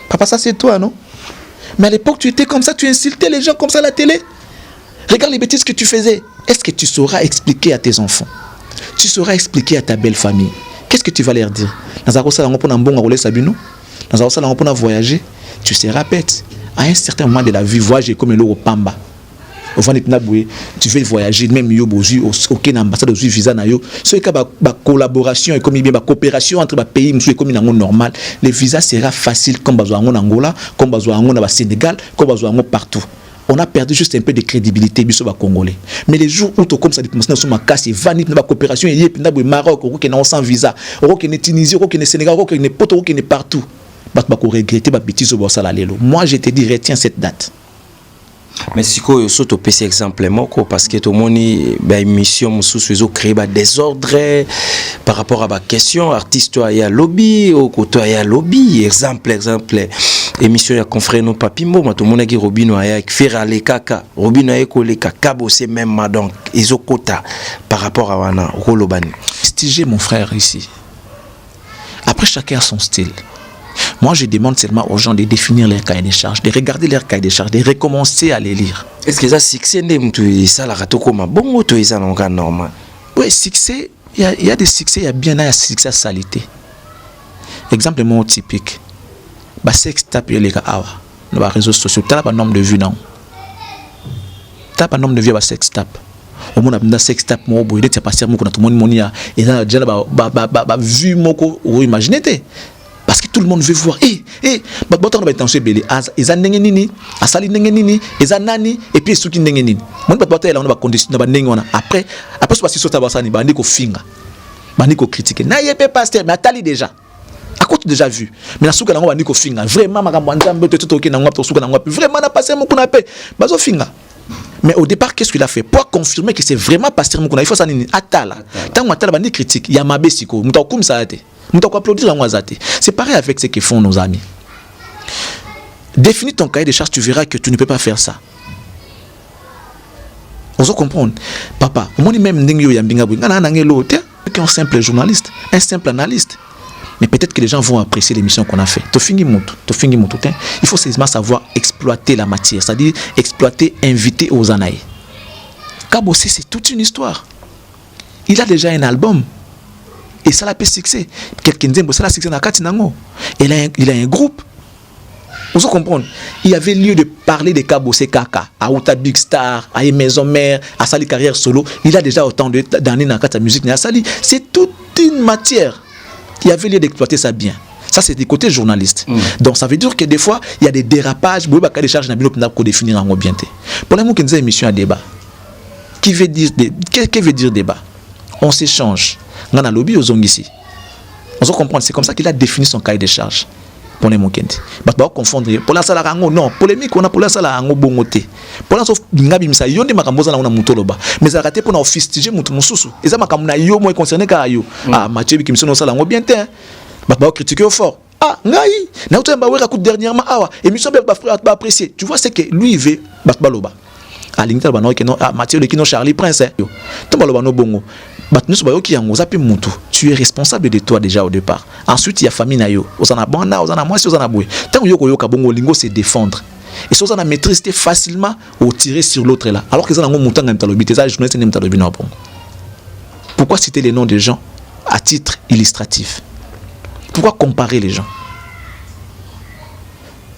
Papa, ça c'est toi, non? Mais à l'époque, tu étais comme ça, tu insultais les gens comme ça à la télé. Regarde les bêtises que tu faisais. Est-ce que tu sauras expliquer à tes enfants? Tu sauras expliquer à ta belle famille? Qu'est-ce que tu vas leur dire? Dans voyager, tu seras bête. À un certain moment de la vie, voyager comme le Pamba. Tu veux voyager, même aucune ambassade, visa na yo. C'est que la collaboration et comme la coopération entre les pays, comme normal, les visas sera facile comme en Angola, comme en Sénégal, comme partout. On a perdu juste un peu de crédibilité biso ba congolais. Mais les jours où tu comme ça diplomatie sur ma casse, vanit na coopération et puis na Maroc, au Kenya sans visa, au Kenya Tunisie, au Kenya Sénégal, au Kenya Poto, au Kenya partout. Ba regretter ba bêtise au ça lelo. Moi je te dis retiens cette date. Mais si vous avez un exemple, parce que tout le monde a une mission qui créé des désordre par rapport à la question, artiste y a lobby, au côté y a lobby, exemple, émission y a confrère nos papimbo, tout le monde a dit Robino a faire aller caca, Robino a collé caca, c'est même donc ils ont quota par rapport à Wana, Rolobani. Stiger mon frère ici. Après chacun a son style. Moi, je demande seulement aux gens de définir leur cahier de charges, de regarder leur cahier de charges, de recommencer à les lire. Est-ce que ça succès ça la rato comme bon ou tu ça normal? Oui, succès, il y a des succès, il y a bien un succès salité. Exemple mon typique. Ba sex tape les gars awa. Dans les réseaux sociaux, tu as pas nombre de vues non. Tu as pas nombre de vues ba sex tape. Au moins na sex tape mo boy de passer mo ko tout le monde monia et là déjà ba vue moko ou imaginez. Parce que tout le monde veut voir. Baton va être belé. Eza ndenge nini, asali ndenge nini, eza nani et puis suki ndenge nini. Mon baton là on va conditionner ba ndenge on a. Après so basi so tabasani bandi ko finga. Bandi ko critiquer. Na yepé pasteur mais atali déjà. À quoi tu déjà vu? Mais la souka na bandi ko finga. Vraiment makambo nzambe to toke na ngwa to souka na ngwa. Vraiment na passer mon kuna pe. Bazo finga. Mais au départ, qu'est-ce qu'il a fait? Pour confirmer que c'est vraiment pasteur mon kuna, il faut ça nini atala. Tant atala bandi critique, ya mabe siko. Muta comme ça ate. C'est pareil avec ce que font nos amis. Définis ton cahier de charges, tu verras que tu ne peux pas faire ça. On se comprend. Papa, moi même un simple journaliste, un simple analyste. Mais peut-être que les gens vont apprécier l'émission qu'on a fait. Il faut seulement savoir exploiter la matière, c'est-à-dire exploiter, inviter aux anaïs. Kabosé, c'est toute une histoire. Il a déjà un album. Et ça l'a fait succès. Quelqu'un dit, ça l'a succès dans Katinango. Il a un groupe. Vous comprenez? Il y avait lieu de parler de Kabosé Kaka, à Outa Big Star, à Maison Mère, à Sali Carrière Solo. Il a déjà autant d'années dans la musique. C'est toute une matière. Il y avait lieu d'exploiter ça bien. Ça, c'est du côté journaliste. Donc, ça veut dire que des fois, il y a des dérapages. Pour les charges, pour définir en bien. Pour les mots qui nous ont émission à débat, qui veut dire débat? On s'échange. On a lobby aux ici. On se comprend, c'est comme ça qu'il a défini son cahier de charges. Pour les mots qui ont confondre. Pour la salle non, polémique, on a pour la salle à bongoté. Pour la sauf ngabi misa yonde makamboza na mutoloba. Mais ça raté pour na fistiger mutu mususu. Et ça makamuna yo moi concerné ka yo. Ah, Mathieu qui me sonne sala ngo bien té. Ba critiquer au fort. Ah, ngai. Na uto mba wera coup dernièrement awa. Émission ba apprécier. Tu vois c'est que lui il veut baloba. Ah, l'ingta ba no que non Mathieu le kino Charlie Prince. Yo. To baloba no bongo. Tu es responsable de toi déjà au départ. Ensuite, il y a famille nayo. Ozana bana, ozana moi, ozana boy. Tant que yoko yoka bongo lingo c'est défendre. Et si ozana maîtriser facilement ou tirer sur l'autre là. Alors que ça nango montant ngam talobi, tes journalistes n'aiment talobi non bon. Pourquoi citer les noms des gens à titre illustratif? Pourquoi comparer les gens?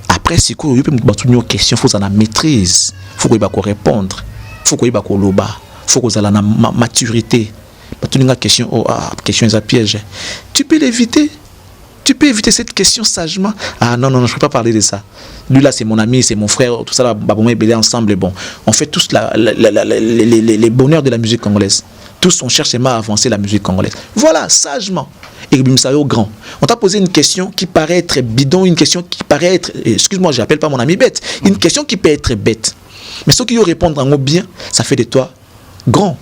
Après, si quoi yope m'batu une question, faut ozana maîtrise, faut qu'on y répondre, faut qu'on y loba, faut qu'on ait la maturité. Question est à piège. Tu peux l'éviter. Tu peux éviter cette question sagement. Ah non, je ne peux pas parler de ça. Lui là, c'est mon ami, c'est mon frère, tout ça là, ensemble. Bon, on fait tous les bonheurs de la musique congolaise. Tous on cherche à avancer la musique congolaise. Voilà, sagement. Et Bimsayo grand. On t'a posé une question qui paraît être bidon, une question qui paraît être, excuse-moi, j'appelle pas mon ami bête, une question qui peut être bête. Mais ceux qui y répondent en mot bien, ça fait de toi grand.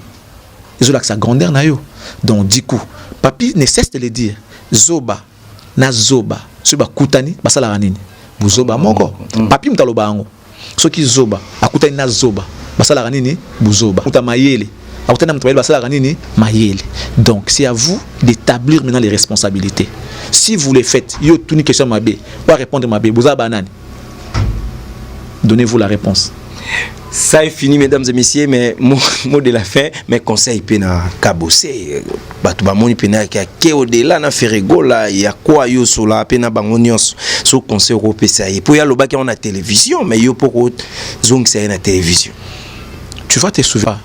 Ils ont là que ça grandeur na yo. Donc du coup, papi ne cesse de le dire. Zoba, na zoba, soba kutani, basala ranini. Buzoba moko. Papi mtaloba ango. Ceux qui zoba, akutani na zoba, basala ranini, buzoba. Kuta mayele. Donc c'est à vous d'établir maintenant les responsabilités. Si vous les faites, yo tout une question mabé, pas répondre mabé, vous avez banane. Donnez-vous la réponse. Ça est fini, mesdames et messieurs, mais mot de la fin, mes conseils pena kabossé, batu bamoni pena ke au-delà na ferego là, il y a quoi yo sur la pena bangonios, so conseil européen. Et pour y a le bac on a télévision, mais yo pour zong c'est na télévision. Tu vas te souvenir.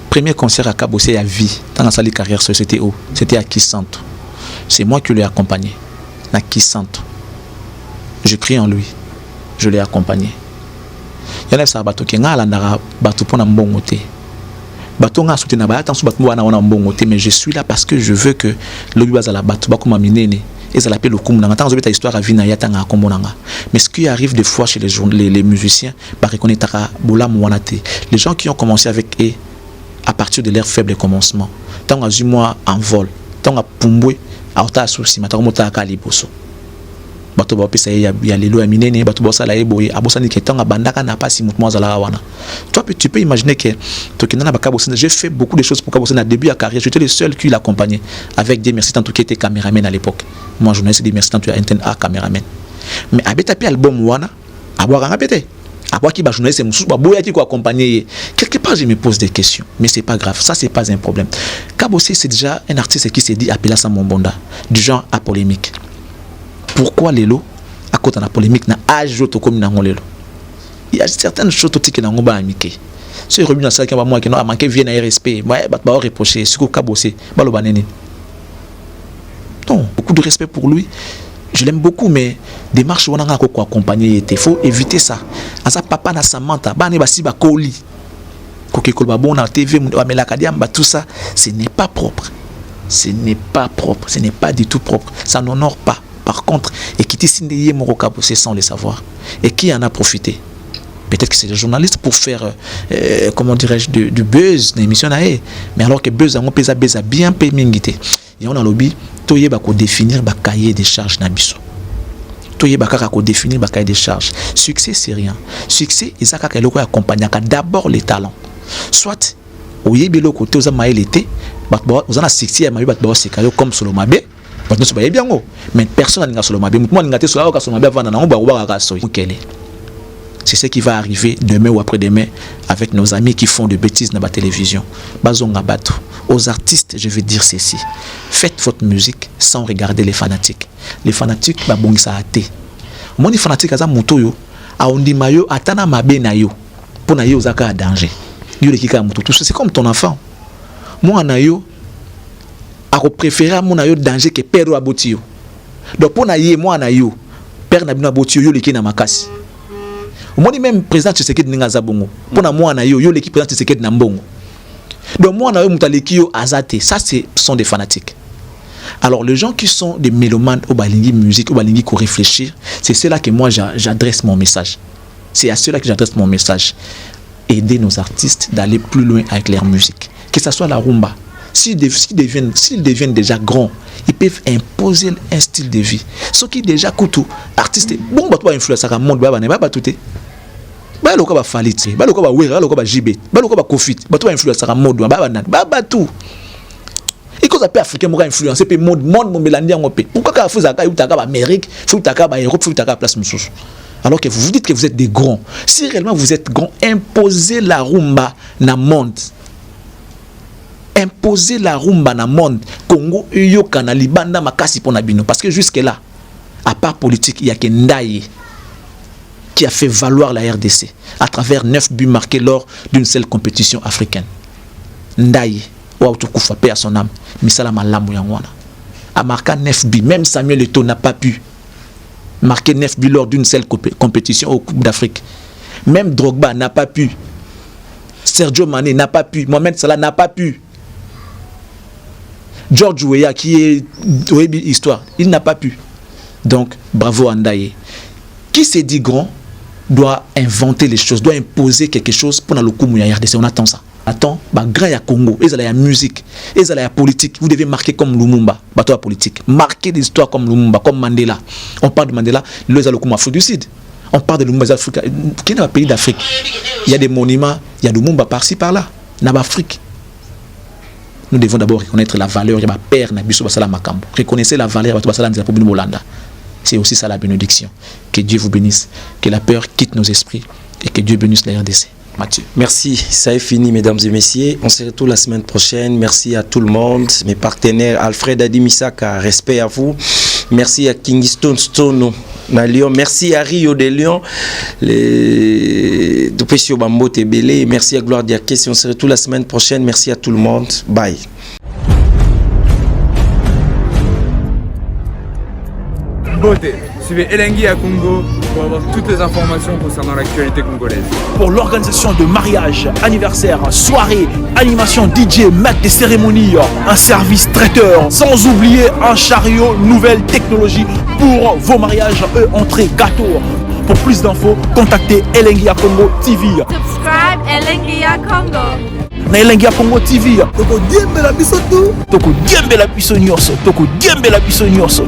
Premier concert à Kabossé à vie dans la salle de carrière, c'était où? C'était à Kisanto. C'est moi qui l'ai accompagné. À Kisanto. Je crie en lui. Je l'ai accompagné. Il y a un bateau qui est là, bateau pour un bon côté. Bateau nga soutenu na attention bateau wana on a un bon côté, mais je suis là parce que je veux que le lui basa la bateau comme aminene et ça l'appelle le kum nanga tant ta histoire à vina ya tanga komonanga. Mais ce qui arrive des fois chez les musiciens, bah reconnaître bola mwanate. Les gens qui ont commencé avec eux à partir de leur faible commencement. Tant à moi en vol, tant à pumbwe, à ota souci, maintenant mota à kaliboso. Bato ba pesa ya lelo ya minene, bato ba sala eboye, abosa ni ke tant à bandaka na pas si mouvement za la wana. Toi tu peux imaginer que Tokina ba Kabossé, j'ai fait beaucoup de choses pour Kabossé na début à carrière, j'étais le seul qui l'accompagnait avec des merci tant qui était caméraman à l'époque. Moi journaliste des merci tant tu as interne à caméraman. Mais abeta pi album wana, aboka ngapete. Après qui va journaliste qui accompagner quelque part je me pose des questions mais c'est pas grave, ça c'est pas un problème. Kabossé c'est déjà un artiste qui s'est dit appelé ça mon bonda du genre à polémique. Pourquoi lelo à côté de la polémique na âge auto comme na lelo il y a certaines choses qui na ngoba amike c'est revenu dans ça qui va moi qui non manqué vient à respect moi ba reprocher ce que Kabossé balo banene non beaucoup de respect pour lui. Je l'aime beaucoup, mais démarche où on a quoi accompagner, il faut éviter ça. Asa papa na Samantha, ba ne basi ba koli. Koke kolba bon na TV, mais la kadiam ba tout ça, ce n'est pas propre. Ce n'est pas propre, ce n'est pas du tout propre. Ça n'honore pas. Par contre, et qui t'essayait mon Kabossé sans le savoir, et qui en a profité. Peut-être que c'est des journalistes pour faire, comment dirais-je, du buzz dans l'émission nae. Mais alors que buzz on pesa bien pe mingité. Et on a lobby toye ba ko définir ba cahier des charges na biso. Toye ba kaka ko définir ba cahier des charges. Succès c'est rien. Succès ezaka ka loko accompagner d'abord les talents. Soit oyebi loko te oza maele te, ba ozana succès ya mabe ba ba sekayo comme solo mabe. Ba no ba bien ngo. Mais personne n'a solo mabe. Moi ngate solo ka solo mabe vanda na ngo ba ka so. C'est ce qui va arriver demain ou après-demain avec nos amis qui font de bêtises dans la télévision. Bazonga bato. Aux artistes, je vais dire ceci. Faites votre musique sans regarder les fanatiques. Les fanatiques, bah bon, ça a été. Mon fanatique, ça moto yo, a on dit mayo, atana mabe na yo, pour na yo zaka danger. Yo le kika moto, tout ça c'est comme ton enfant. Moi na yo, a préféré mon na yo danger que perdre aboti yo. Donc pour na yo, moi na yo, perdre na bino aboti yo le kina makasi. Moi même président Tshisekedi ningaza bongo. Pour na moi na yo, yo le qui président Tshisekedi na mbongo. Donc moi na yo mutaleki yo azate, ça ce sont des fanatiques. Alors les gens qui sont des mélomanes au balingi musique, au balingi qui réfléchir, c'est ceux-là que moi j'adresse mon message. C'est à ceux-là que j'adresse mon message. Aider nos artistes d'aller plus loin avec leur musique. Que ce soit la rumba. S'ils deviennent déjà grands, ils peuvent imposer un style de vie. Ceux qui déjà coutent, artistes, bon, bah toi influencer à monde, bah bah tout est. Bah le quoi Falit, bah le quoi Wera, le quoi Jibé, bah le quoi Kofit, bah toi influencer à monde, bah tout. Et quand ça peut africain moi influencer pe monde mon Mélanie en paix. Pourquoi quand vous avez eu Amérique, vous avez Europe, vous avez place monsieur. Alors que vous vous dites que vous êtes des grands. Si réellement vous êtes grands, imposez la rumba na monde. Imposer la rumba na monde Congo yo kana libanda makasi pona bino parce que jusque là à part politique il y a que Ndaye qui a fait valoir la RDC à travers 9 buts marqués lors d'une seule compétition africaine. Ndaye ou tukufa paix à son âme misala malamu yangwana a marqué 9 buts. Même Samuel Eto'o n'a pas pu marquer 9 buts lors d'une seule compétition au Coupe d'Afrique. Même Drogba n'a pas pu. Sergio Mané n'a pas pu. Mohamed Salah n'a pas pu. George Weah qui est histoire, il n'a pas pu. Donc bravo Andaye. Qui s'est dit grand doit inventer les choses, doit imposer quelque chose pour le coup RDC. On attend ça. Attends, grand ya Congo, ils ont la musique, ils ont la politique. Vous devez marquer comme Lumumba, bateau politique. Marquer l'histoire comme Lumumba, comme Mandela. On parle de Mandela, le Zalokoum Afrique du Sud. On parle de Lumumba Afrique. Qui est un pays d'Afrique? Il y a des monuments, il y a Lumumba par-ci par-là. Dans l'Afrique. Nous devons d'abord reconnaître la valeur de ma père Nabiso Basala Makambo. Reconnaissez la valeur de Basala Nzapobino Molanda. C'est aussi ça la bénédiction. Que Dieu vous bénisse, que la peur quitte nos esprits et que Dieu bénisse la RDC. Mathieu. Merci, ça est fini mesdames et messieurs. On se retrouve la semaine prochaine. Merci à tout le monde, mes partenaires Alfred Adimisaka, respect à vous. Merci à Kingston Stone na Lyon. Merci à Rio de Lyon, les Dupesio Bambo Tebele. Merci à Gloire Diaké. On se retrouve la semaine prochaine. Merci à tout le monde. Bye. Beauté. Suivez Elengi à Congo pour avoir toutes les informations concernant l'actualité congolaise. Pour l'organisation de mariage, anniversaire, soirée, animation DJ, maître des cérémonies, un service traiteur, sans oublier un chariot nouvelle technologie pour vos mariages, entrée, gâteau. Pour plus d'infos, contactez Elengi à Congo TV. Subscribe Elengi à Congo. Na Elengi à Congo TV. Toko diembe la biso tu. Toko diembe la biso nyonso.